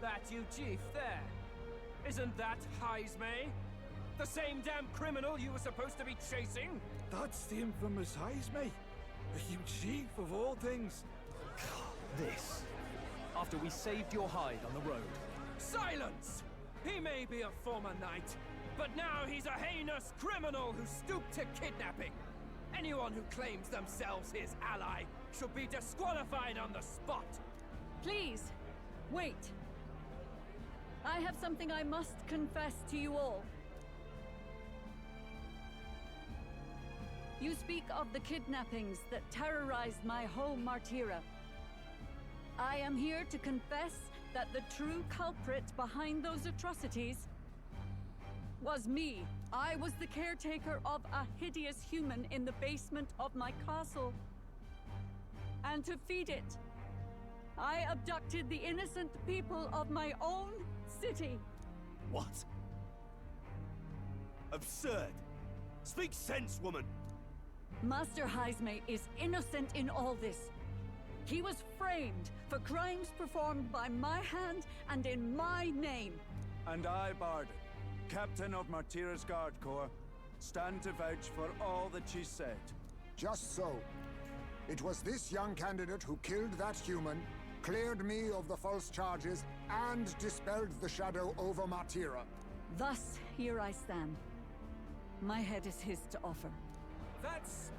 That you chief there. Isn't that Heismay? The same damn criminal you were supposed to be chasing? That's the infamous Heismay. You chief of all things. This. After we saved your hide on the road. Silence! He may be a former knight, but now he's a heinous criminal who stooped to kidnapping. Anyone who claims themselves his ally should be disqualified on the spot. Please, wait. I have something I must confess to you all. You speak of the kidnappings that terrorized my home, Martyra. I am here to confess that the true culprit behind those atrocities was me. I was the caretaker of a hideous human in the basement of my castle. And to feed it, I abducted the innocent people of my own city. What? Absurd! Speak sense, woman! Master Heismay is innocent in all this. He was framed for crimes performed by my hand and in my name. And I, Bardon, Captain of Martyra's Guard Corps, stand to vouch for all that she said. Just so. It was this young candidate who killed that human, cleared me of the false charges, and dispelled the shadow over Martyra. Thus, here I stand. My head is his to offer. That's...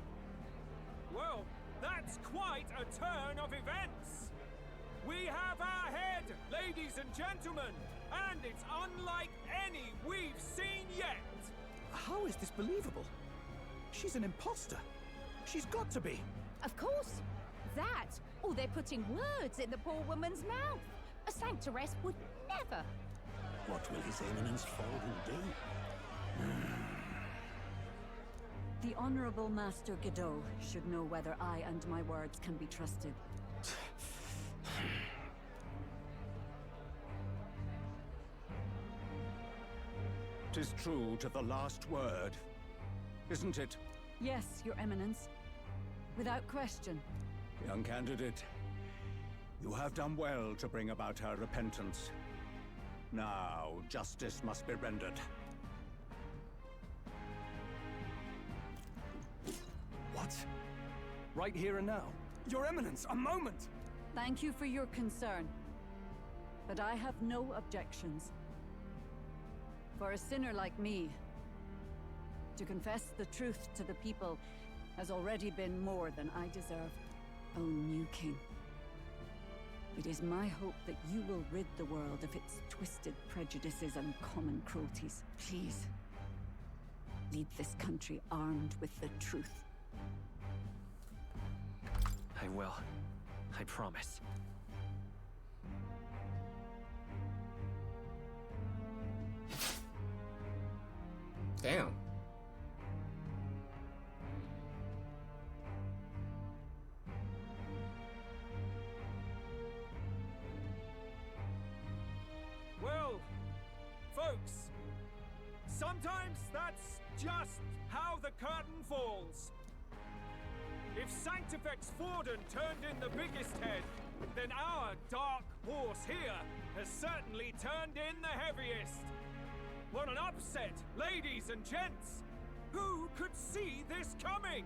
well, that's quite a turn of events! We have our head, ladies and gentlemen, and it's unlike any we've seen yet! How is this believable? She's an imposter. She's got to be. Of course. That, or they're putting words in the poor woman's mouth. A sanctoress would never. What will His Eminence Fallen do? The Honorable Master Godot should know whether I and my words can be trusted. 'Tis true to the last word, isn't it? Yes, Your Eminence. Without question. Young candidate, you have done well to bring about her repentance. Now, justice must be rendered. What? Right here and now? Your Eminence, a moment! Thank you for your concern. But I have no objections. For a sinner like me, to confess the truth to the people has already been more than I deserve. O new king, it is my hope that you will rid the world of its twisted prejudices and common cruelties. Please, lead this country armed with the truth. I will. I promise. Damn. jokes. Sometimes that's just how the curtain falls. If Sanctifex Forden turned in the biggest head, then our dark horse here has certainly turned in the heaviest. What an upset, ladies and gents! Who could see this coming?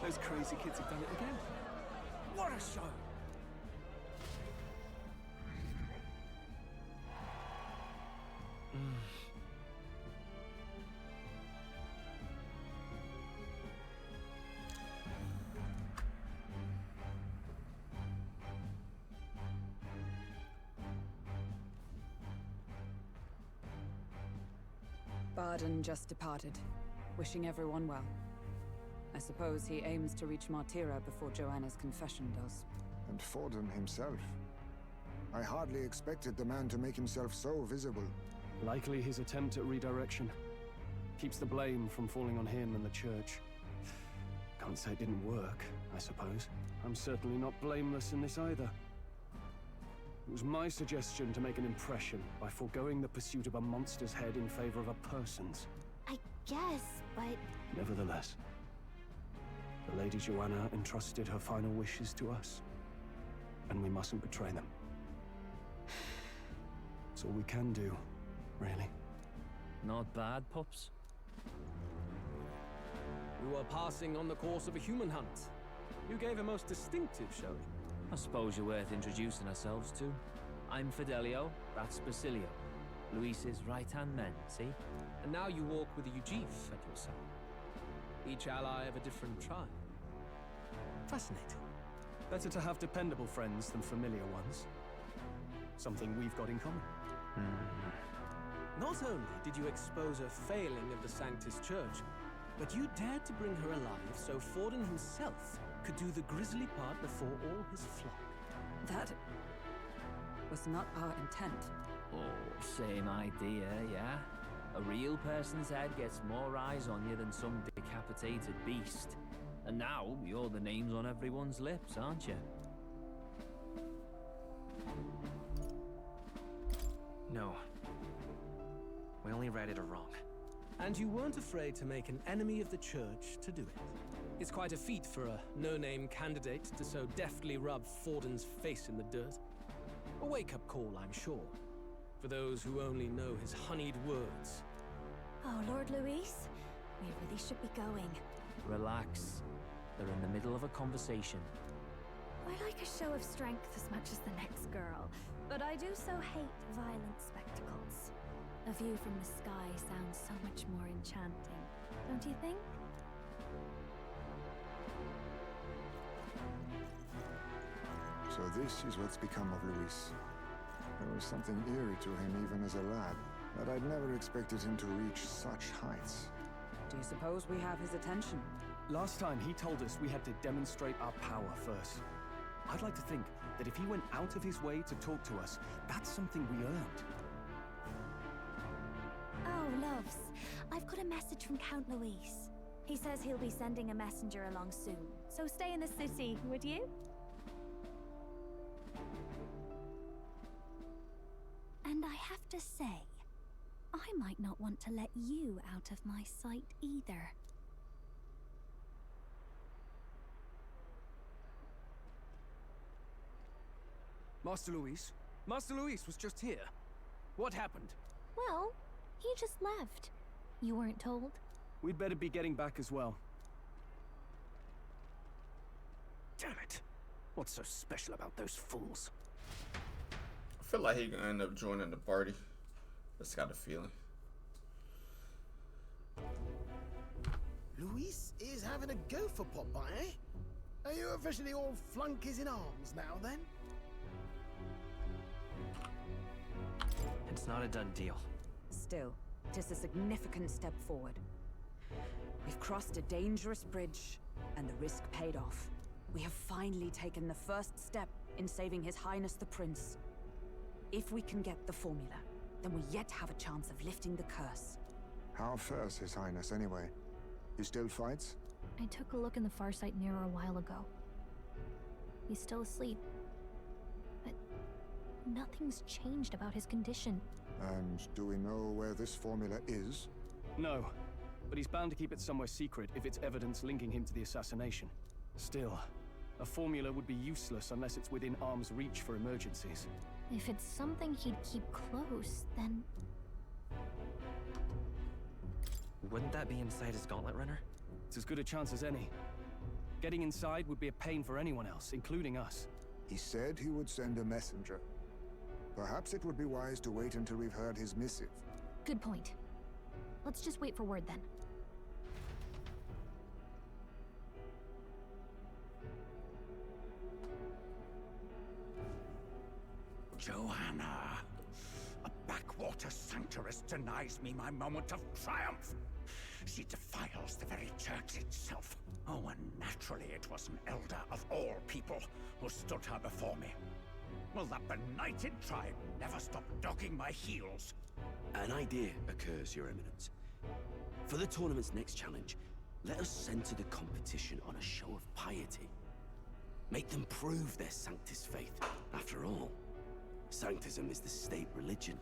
Those crazy kids have done it again. What a show! Barden just departed, wishing everyone well. I suppose he aims to reach Martira before Joanna's confession does. And Forden himself. I hardly expected the man to make himself so visible. Likely his attempt at redirection. Keeps the blame from falling on him and the church. Can't say it didn't work, I suppose. I'm certainly not blameless in this either. It was my suggestion to make an impression by foregoing the pursuit of a monster's head in favor of a person's. I guess, but... Nevertheless, the Lady Joanna entrusted her final wishes to us, and we mustn't betray them. It's all we can do, really. Not bad, pups. You are passing on the course of a human hunt. You gave a most distinctive showing. I suppose you're worth introducing ourselves to. I'm Fidelio, that's Basilio. Luis's right-hand men, see? And now you walk with a Ujif at your side. Each ally of a different tribe. Fascinating. Better to have dependable friends than familiar ones. Something we've got in common. Not only did you expose a failing of the Sanctus Church, but you dared to bring her alive so Forden himself could do the grisly part before all his flock. That was not our intent. Oh, same idea, yeah? A real person's head gets more eyes on you than some decapitated beast. And now, you're the names on everyone's lips, aren't you? No. We only read it wrong. And you weren't afraid to make an enemy of the church to do it. It's quite a feat for a no-name candidate to so deftly rub Forden's face in the dirt. A wake-up call, I'm sure, for those who only know his honeyed words. Oh, Lord Luis, we really should be going. Relax. They're in the middle of a conversation. I like a show of strength as much as the next girl, but I do so hate violent spectacles. A view from the sky sounds so much more enchanting, don't you think? So this is what's become of Luis. There was something eerie to him even as a lad, but I'd never expected him to reach such heights. Do you suppose we have his attention? Last time he told us we had to demonstrate our power first. I'd like to think that if he went out of his way to talk to us, that's something we earned. Oh, loves, I've got a message from Count Luis. He says he'll be sending a messenger along soon, so stay in the city, would you? And I have to say, I might not want to let you out of my sight either. Master Luis? Master Luis was just here. What happened? Well, he just left. You weren't told? We'd better be getting back as well. Damn it. What's so special about those fools? I feel like he gonna end up joining the party. Just got a feeling. Luis is having a go for Popeye, eh? Are you officially all flunkies in arms now, then? It's not a done deal. Still, 'tis a significant step forward. We've crossed a dangerous bridge, and the risk paid off. We have finally taken the first step in saving His Highness the Prince. If we can get the formula, then we yet have a chance of lifting the curse. How fares His Highness, anyway? He still fights? I took a look in the Farsight mirror a while ago. He's still asleep. But nothing's changed about his condition. And do we know where this formula is? No, but he's bound to keep it somewhere secret if it's evidence linking him to the assassination. Still, a formula would be useless unless it's within arm's reach for emergencies. If it's something he'd keep close, then... Wouldn't that be inside his gauntlet runner? It's as good a chance as any. Getting inside would be a pain for anyone else, including us. He said he would send a messenger. Perhaps it would be wise to wait until we've heard his missive. Good point. Let's just wait for word then. Joanna, a backwater sanctuarist denies me my moment of triumph. She defiles the very church itself. Oh, and naturally it was an elder of all people who stood her before me. Will that benighted tribe never stop dogging my heels? An idea occurs, Your Eminence. For the tournament's next challenge, let us center the competition on a show of piety. Make them prove their Sanctus faith. After all, Sanctism is the state religion.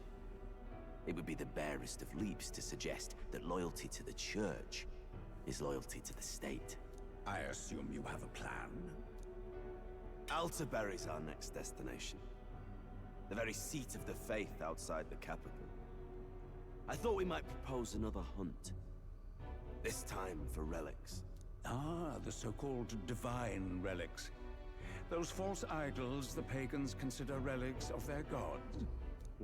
It would be the barest of leaps to suggest that loyalty to the Church is loyalty to the state. I assume you have a plan? Altaberry's our next destination. The very seat of the faith outside the capital. I thought we might propose another hunt. This time for relics. Ah, the so-called divine relics. Those false idols the pagans consider relics of their gods.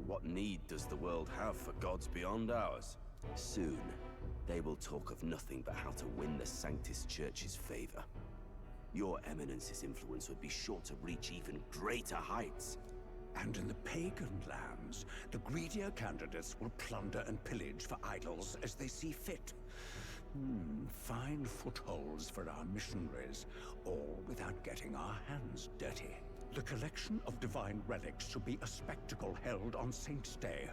What need does the world have for gods beyond ours? Soon, they will talk of nothing but how to win the Sanctus Church's favor. Your Eminence's influence would be sure to reach even greater heights. And in the pagan lands, the greedier candidates will plunder and pillage for idols as they see fit. Fine footholds for our missionaries, all without getting our hands dirty. The collection of divine relics should be a spectacle held on Saint's Day.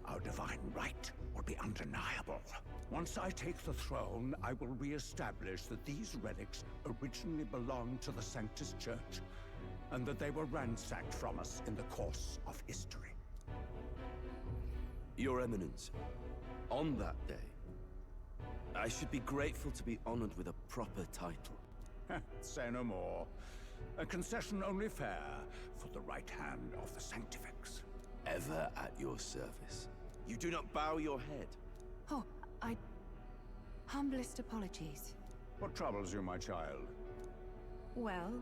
Our divine right will be undeniable. Once I take the throne, I will re-establish that these relics originally belonged to the Sanctus Church, and that they were ransacked from us in the course of history. Your Eminence, on that day, I should be grateful to be honored with a proper title. Say no more. A concession only fair for the right hand of the Sanctifex. Ever at your service. You do not bow your head. Oh, humblest apologies. What troubles you, my child? Well,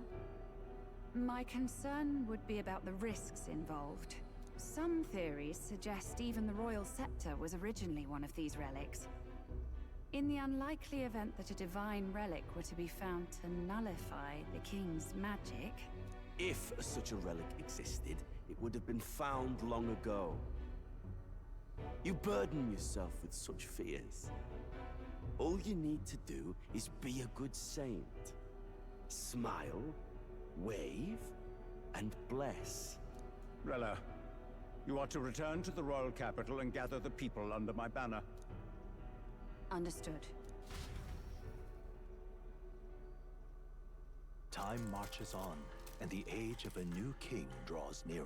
my concern would be about the risks involved. Some theories suggest even the royal scepter was originally one of these relics. In the unlikely event that a divine relic were to be found to nullify the king's magic... If such a relic existed, it would have been found long ago. You burden yourself with such fears. All you need to do is be a good saint. Smile, wave, and bless. Rella, you are to return to the royal capital and gather the people under my banner. Understood. Time marches on, and the age of a new king draws nearer.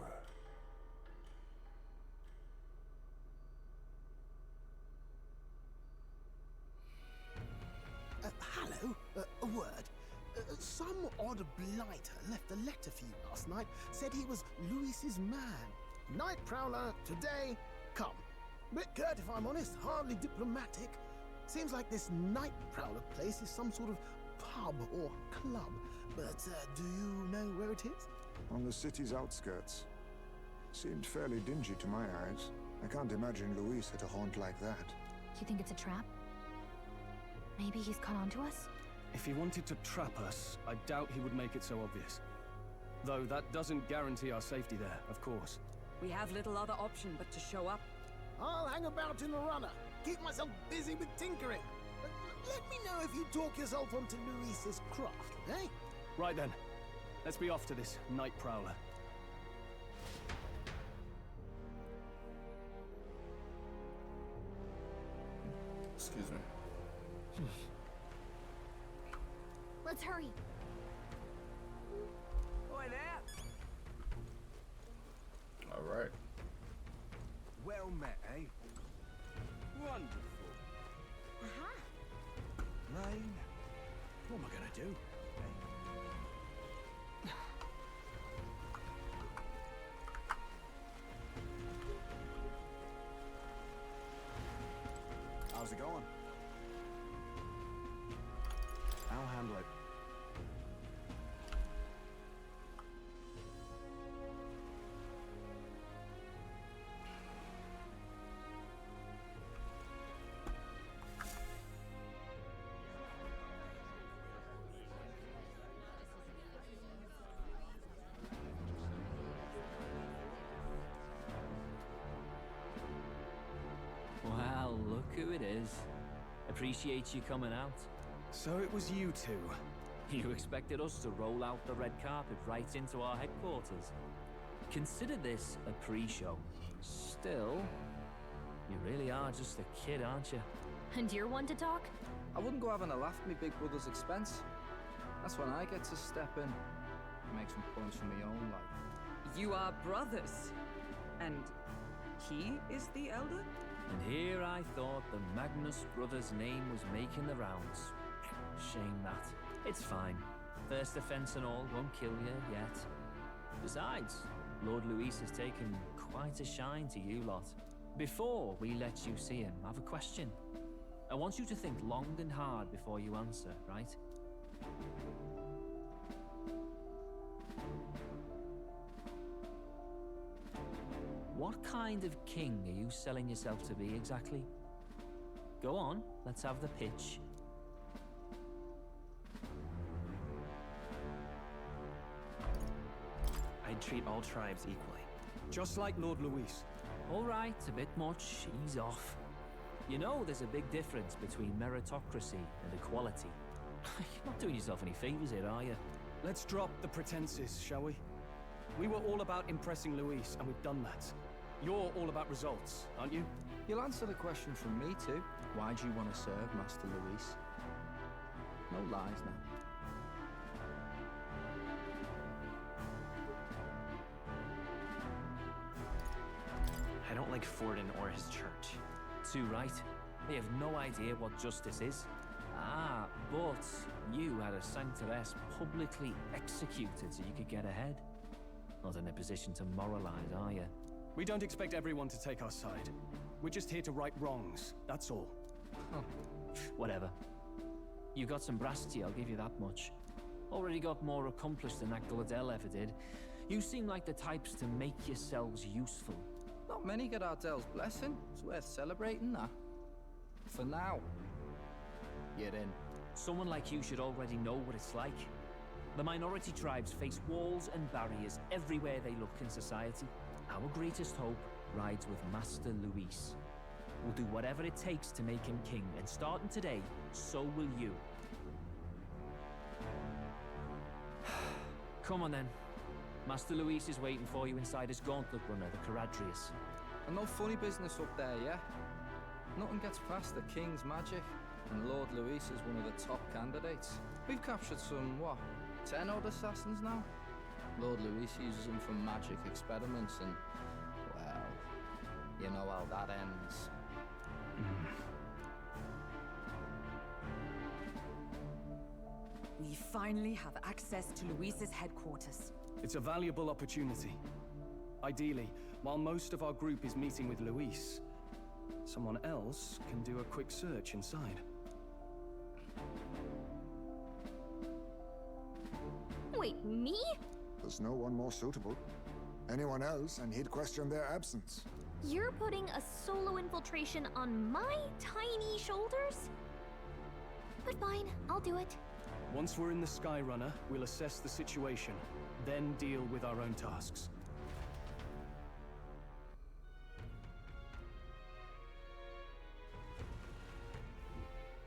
Hello? A word. Some odd blighter left a letter for you last night. Said he was Luis's man. Night Prowler, today, come. Bit curt if I'm honest, hardly diplomatic. Seems like this Night Prowler place is some sort of pub or club. But do you know where it is? On the city's outskirts. Seemed fairly dingy to my eyes. I can't imagine Luis at a haunt like that. You think it's a trap? Maybe he's caught on to us? If he wanted to trap us, I doubt he would make it so obvious. Though that doesn't guarantee our safety there, of course. We have little other option but to show up. I'll hang about in the runner. Keep myself busy with tinkering. Let me know if you talk yourself onto Luis's craft, eh? Right then. Let's be off to this Night Prowler. Excuse me. Let's hurry. Boy there! Wonderful. Aha! Lane, what am I gonna do? How's it going? I'll handle it. Well, look who it is. Appreciate you coming out. So it was you two. You expected us to roll out the red carpet right into our headquarters? Consider this a pre-show. Still, you really are just a kid, aren't you? And you're one to talk? I wouldn't go having a laugh at me big brother's expense. That's when I get to step in and make some points for my own life. You are brothers. And he is the elder? And here I thought the Magnus brothers' name was making the rounds. Shame that. It's fine. First offense and all won't kill you yet. Besides, Lord Luis has taken quite a shine to you lot. Before we let you see him, I have a question. I want you to think long and hard before you answer, right? What kind of king are you selling yourself to be exactly? Go on, let's have the pitch. I'd treat all tribes equally. Just like Lord Luis. All right, a bit much. Ease off. You know there's a big difference between meritocracy and equality. You're not doing yourself any favors here, are you? Let's drop the pretenses, shall we? We were all about impressing Luis, and we've done that. You're all about results, aren't you? You'll answer the question from me too. Why do you want to serve Master Luis? No lies now. I don't like Forden or his church. Too right. They have no idea what justice is. Ah, but you had a sanctoress publicly executed so you could get ahead. Not in a position to moralize, are you? We don't expect everyone to take our side. We're just here to right wrongs, that's all. Huh. Whatever. You got some brasty, I'll give you that much. Already got more accomplished than that Gladel ever did. You seem like the types to make yourselves useful. Not many get Ardel's blessing. It's worth celebrating that. For now, you're in. Someone like you should already know what it's like. The minority tribes face walls and barriers everywhere they look in society. Our greatest hope rides with Master Luis. We'll do whatever it takes to make him king, and starting today, so will you. Come on then. Master Luis is waiting for you inside his gauntlet runner, the Caradrius. And no funny business up there, yeah? Nothing gets past the King's magic, and Lord Luis is one of the top candidates. We've captured some, what, 10 odd assassins now? Lord Luis uses them for magic experiments and, well, you know how that ends. We finally have access to Luis's headquarters. It's a valuable opportunity. Ideally, while most of our group is meeting with Luis, someone else can do a quick search inside. Wait, me? There's no one more suitable. Anyone else, and he'd question their absence. You're putting a solo infiltration on my tiny shoulders? But fine, I'll do it. Once we're in the Skyrunner, we'll assess the situation, then deal with our own tasks.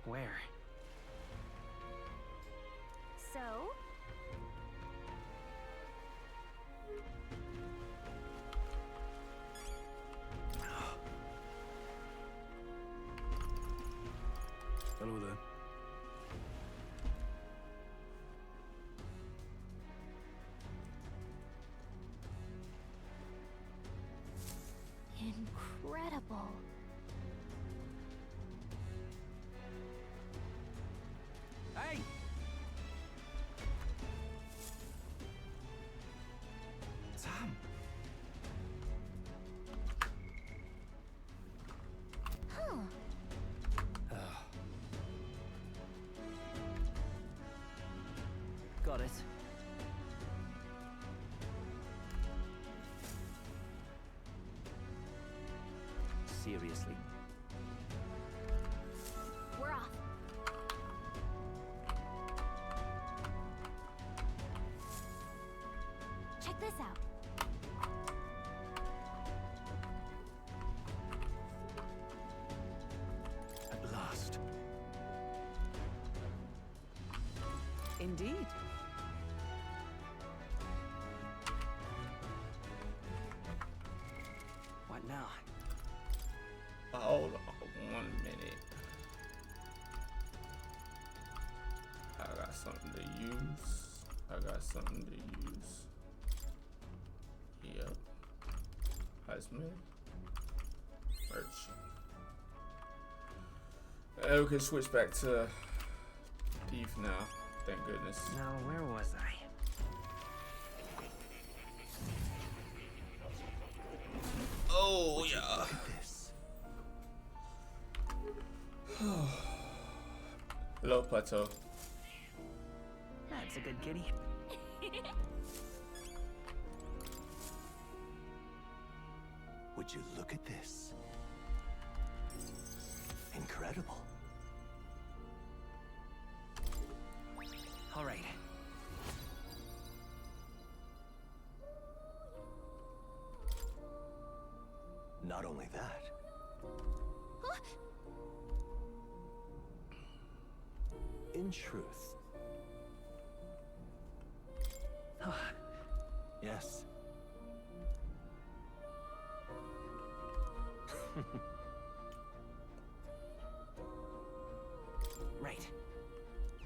Where? So? Hello there. Incredible. it. Seriously. We're off. Check this out. At last. Indeed. What now? Hold on 1 minute. I got something to use. Yep. Heisman. Merch. We can switch back to Thief now. Thank goodness. Now, where was I? Oh, yeah. Hello, Plateau. That's a good kitty. Would you look at this? Incredible. All right. Not only that. In truth. Yes. Right.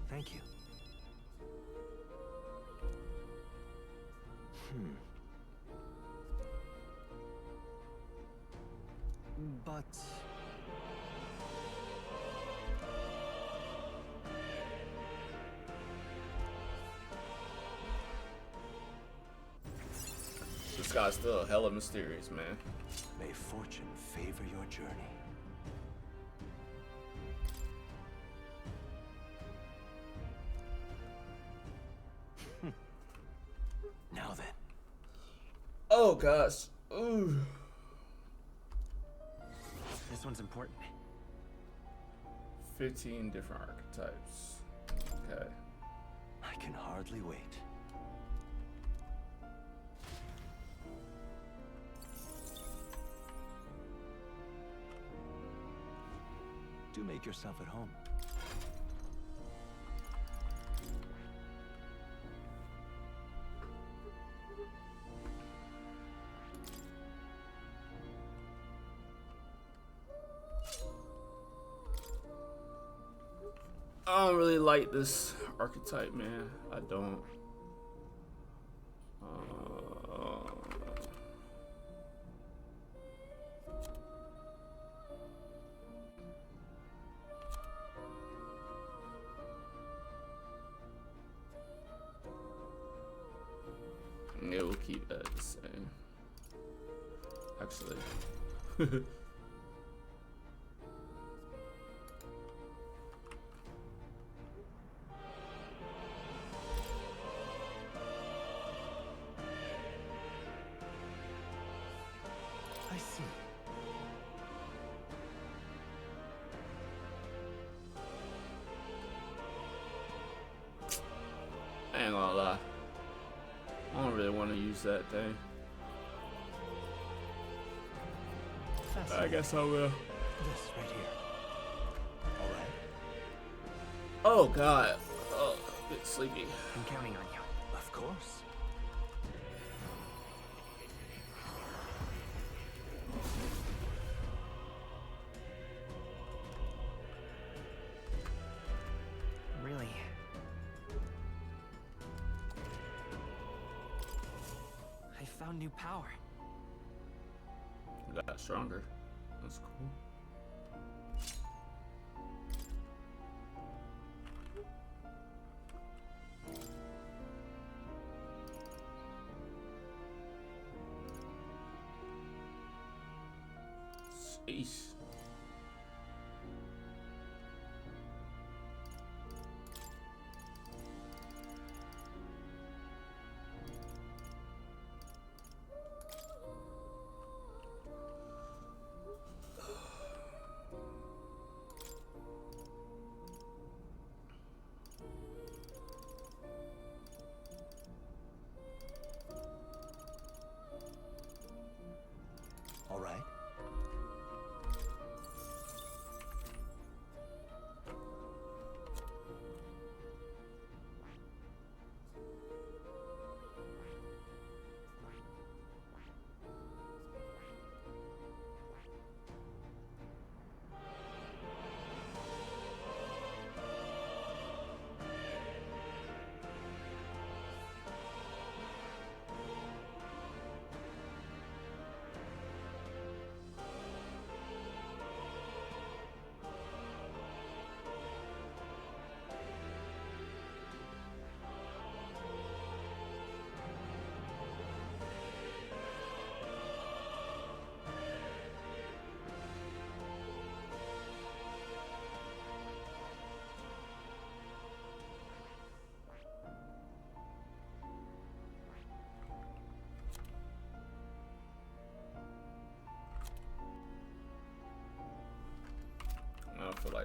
Thank you. But This guy's still hella mysterious, man. may fortune favor your journey. Now then. Oh gosh. Ooh. This one's important. 15 different archetypes. Okay. I can hardly wait. Do make yourself at home. I don't really like this archetype, man. I don't. Yeah, we'll keep that the same. Actually. I see. I ain't gonna lie. I don't really want to use that thing. I guess I will. This right here. All right. Oh god. Oh, a bit sleepy. I'm counting on you. Of course. Really? I found new power. You got stronger. That's cool. Sheesh.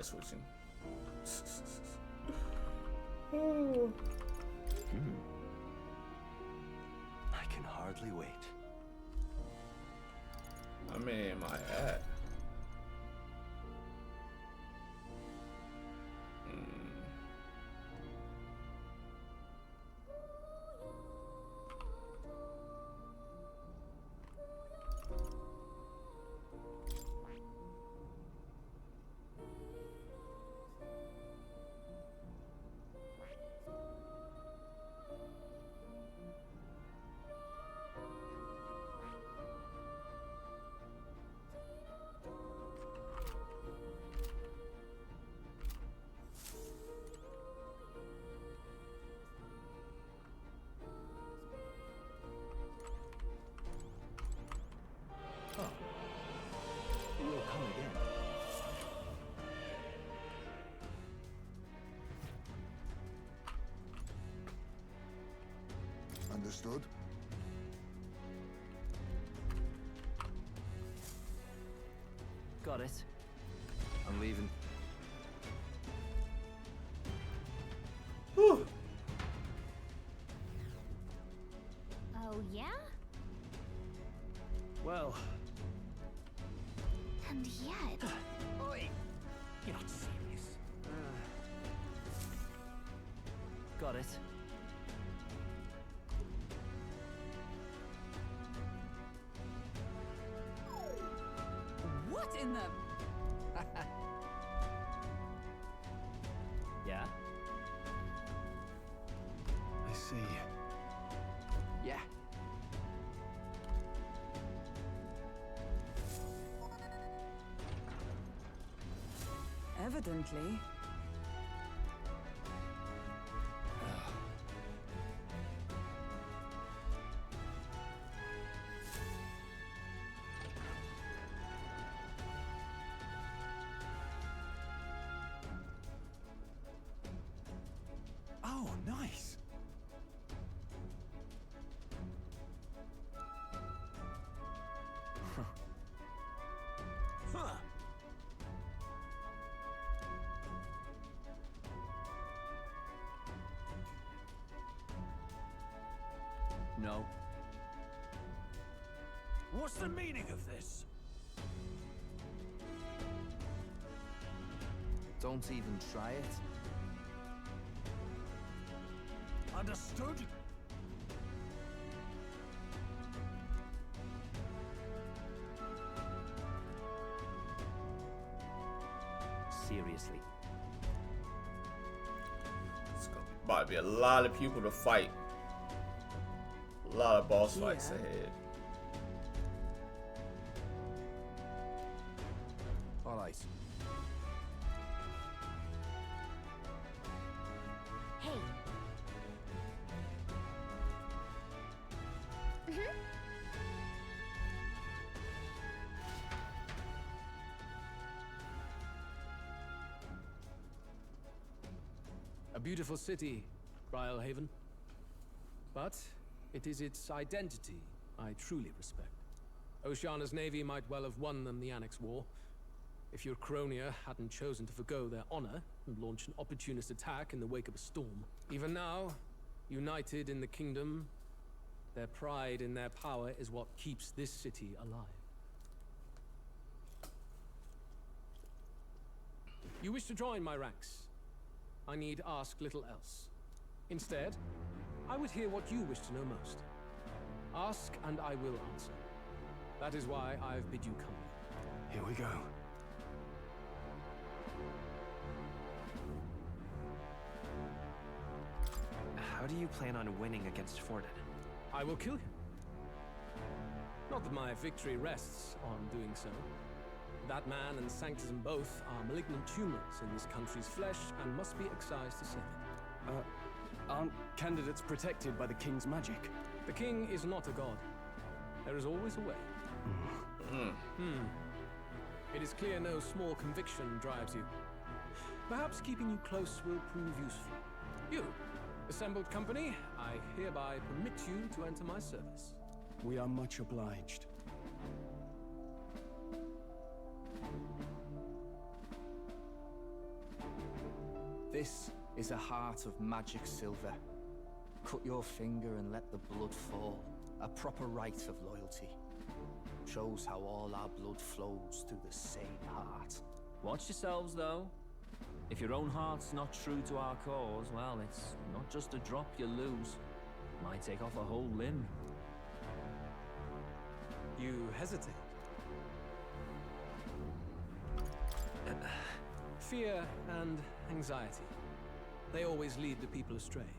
Everybody's switching. I can hardly wait. I mean, my at? It will come again. Understood? Got it. I'm leaving. Whew. Oh, yeah? Well, And yet... Oi! You're not serious. Got it. What in the... Yeah? I see. Yeah. Evidently. Oh, nice. Huh. No. What's the meaning of this? Don't even try it. Understood? Seriously. It's about to be a lot of people to fight. A lot of boss fights ahead. All right. Hey. Mm-hmm. a beautiful city, Haven. But it is its identity I truly respect. Oceana's navy might well have won them the Annex War, if your Cronia hadn't chosen to forgo their honor and launch an opportunist attack in the wake of a storm. Even now, united in the kingdom, their pride in their power is what keeps this city alive. You wish to join my ranks. I need ask little else. Instead, I would hear what you wish to know most. Ask and I will answer. That is why I've bid you come. Here we go. How do you plan on winning against Forden? I will kill him. Not that my victory rests on doing so. That man and Sanctism both are malignant tumors in this country's flesh and must be excised to save it. Aren't candidates protected by the king's magic? The king is not a god. There is always a way. It is clear no small conviction drives you. Perhaps keeping you close will prove useful. You, assembled company, I hereby permit you to enter my service. We are much obliged. This is a heart of magic silver. Cut your finger and let the blood fall. A proper rite of loyalty. Shows how all our blood flows through the same heart. Watch yourselves, though. If your own heart's not true to our cause, well, it's not just a drop you lose. Might take off a whole limb. You hesitate. Fear and anxiety. They always lead the people astray.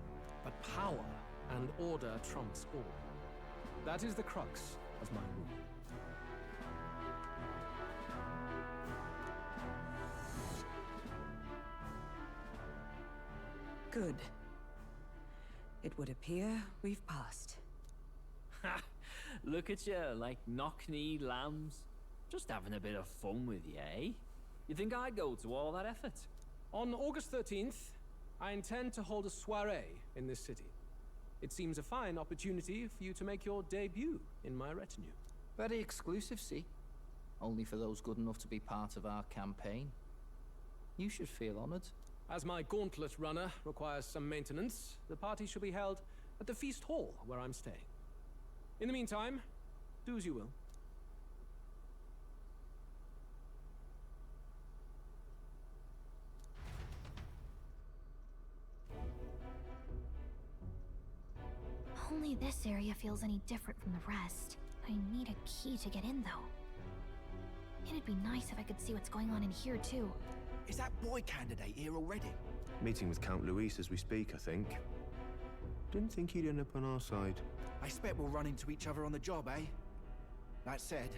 But power and order trumps all. That is the crux of my rule. Good. It would appear we've passed. Ha! Look at you, like knock-kneed lambs. Just having a bit of fun with you, eh? You think I'd go to all that effort? On August 13th, I intend to hold a soiree in this city. It seems a fine opportunity for you to make your debut in my retinue. Very exclusive, see? Only for those good enough to be part of our campaign. You should feel honored. As my gauntlet runner requires some maintenance, the party shall be held at the feast hall where I'm staying. In the meantime, do as you will. Only this area feels any different from the rest. I need a key to get in, though. It'd be nice if I could see what's going on in here, too. Is that boy candidate here already? Meeting with Count Luis as we speak, I think. Didn't think he'd end up on our side. I expect we'll run into each other on the job, eh? That said,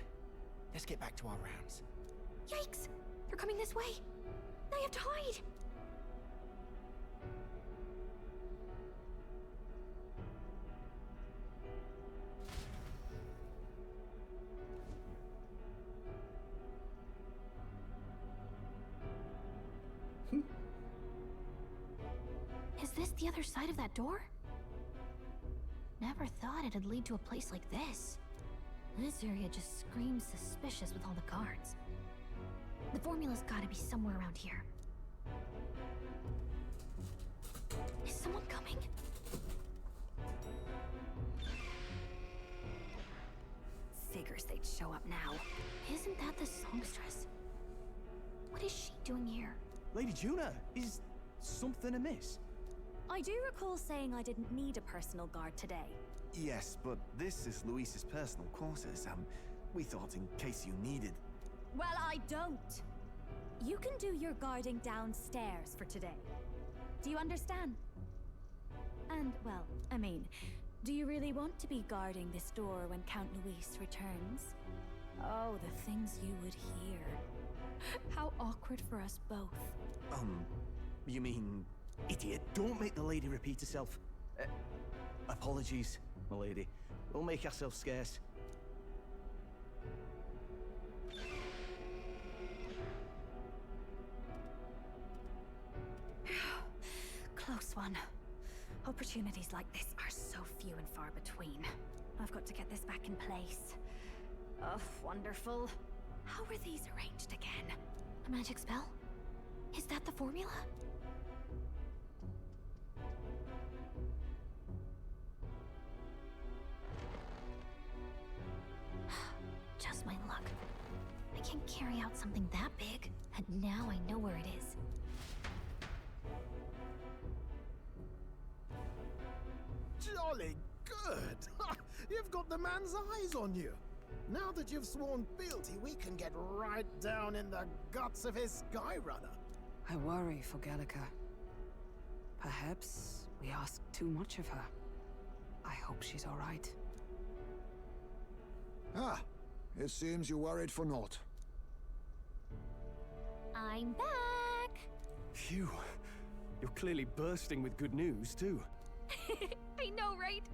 let's get back to our rounds. Yikes! They're coming this way! I have to hide! Is this the other side of that door? Never thought it'd lead to a place like this. This area just screams suspicious with all the guards. The formula's gotta be somewhere around here. Is someone coming? Figures they'd show up now. Isn't that the songstress? What is she doing here? Lady Juna, is something amiss? I do recall saying I didn't need a personal guard today. Yes, but this is Luis's personal quarters. We thought in case you needed. Well, I don't. You can do your guarding downstairs for today. Do you understand? And, well, I mean, do you really want to be guarding this door when Count Luis returns? Oh, the things you would hear. How awkward for us both. You mean... Idiot, don't make the lady repeat herself. Apologies, my lady. We'll make ourselves scarce. Close one. Opportunities like this are so few and far between. I've got to get this back in place. Oh, wonderful. How were these arranged again? A magic spell? Is that the formula? Just my luck. I can't carry out something that big, and now I know where it is. Jolly good! You've got the man's eyes on you. Now that you've sworn fealty, we can get right down in the guts of his Skyrunner. I worry for Gallica. Perhaps we ask too much of her. I hope she's all right. Ah, it seems you worried for naught. I'm back! Phew. You're clearly bursting with good news, too. I know, right?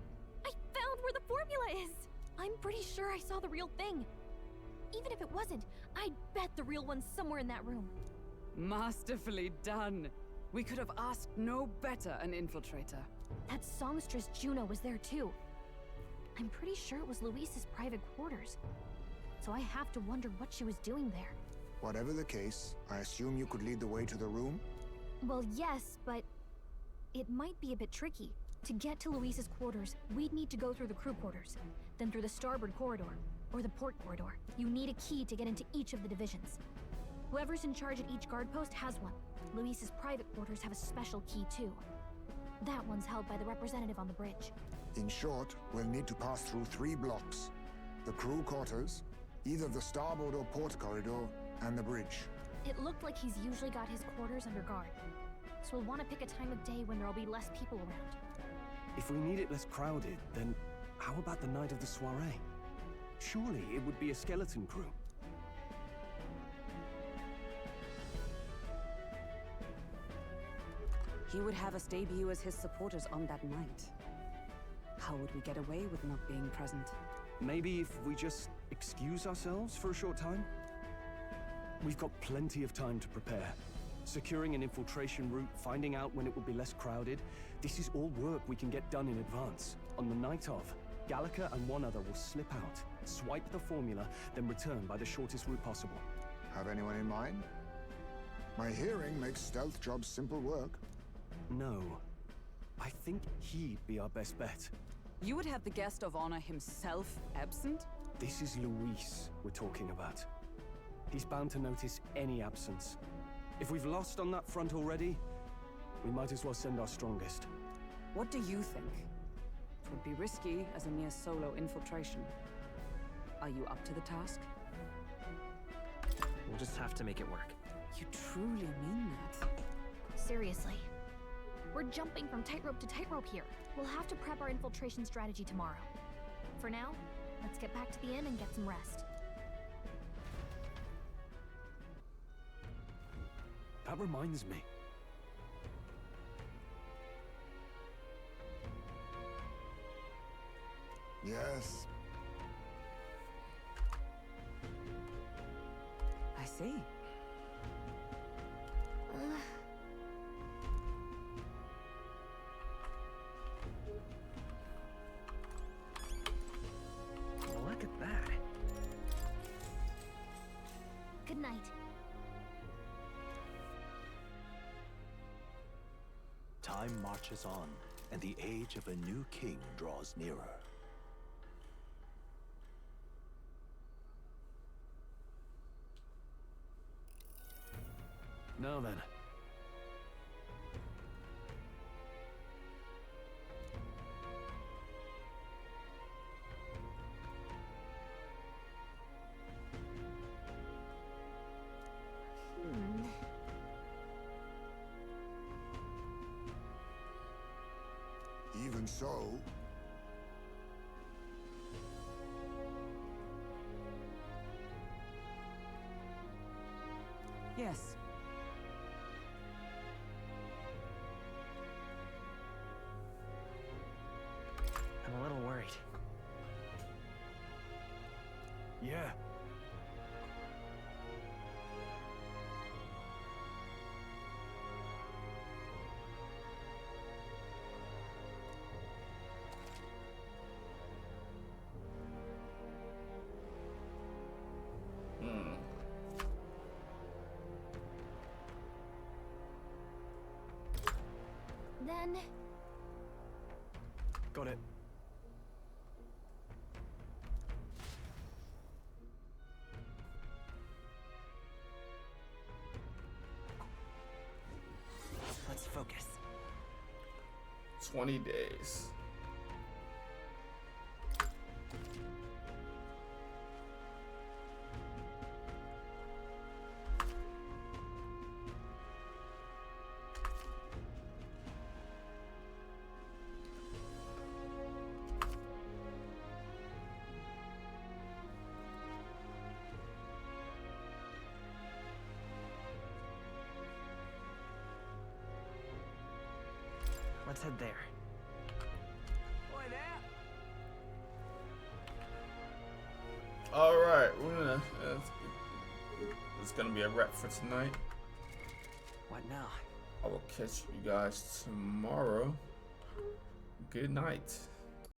I found where the formula is! I'm pretty sure I saw the real thing. Even if it wasn't, I'd bet the real one's somewhere in that room. Masterfully done. We could have asked no better an infiltrator. That songstress Juno was there too. I'm pretty sure it was Luis's private quarters. So I have to wonder what she was doing there. Whatever the case, I assume you could lead the way to the room? Well, yes, but it might be a bit tricky. To get to Luis's quarters, we'd need to go through the crew quarters, then through the starboard corridor, or the port corridor. You need a key to get into each of the divisions. Whoever's in charge at each guard post has one. Luis's private quarters have a special key too. That one's held by the representative on the bridge. In short, we'll need to pass through 3 blocks. The crew quarters, either the starboard or port corridor, and the bridge. It looked like he's usually got his quarters under guard. So we'll want to pick a time of day when there'll be less people around. If we need it less crowded, then how about the night of the soiree? Surely it would be a skeleton crew. He would have us debut as his supporters on that night. How would we get away with not being present? Maybe if we just excuse ourselves for a short time? We've got plenty of time to prepare. Securing an infiltration route, finding out when it will be less crowded. This is all work we can get done in advance. On the night of, Gallica and one other will slip out, swipe the formula, then return by the shortest route possible. Have anyone in mind? My hearing makes stealth jobs simple work. No. I think he'd be our best bet. You would have the guest of honor himself absent? This is Luis we're talking about. He's bound to notice any absence. If we've lost on that front already, we might as well send our strongest. What do you think? It would be risky as a mere solo infiltration. Are you up to the task? We'll just have to make it work. You truly mean that? Seriously. We're jumping from tightrope to tightrope here. We'll have to prep our infiltration strategy tomorrow. For now, let's get back to the inn and get some rest. That reminds me. Yes. I see. Look at that. Good night. Time marches on, and the age of a new king draws nearer. Now then. Even so... Yes. I'm a little worried. Yeah. Then... Got it. Let's focus. 20 days. Let's head there. Boy there. All right, it's gonna be a wrap for tonight. What now? I will catch you guys tomorrow. Good night.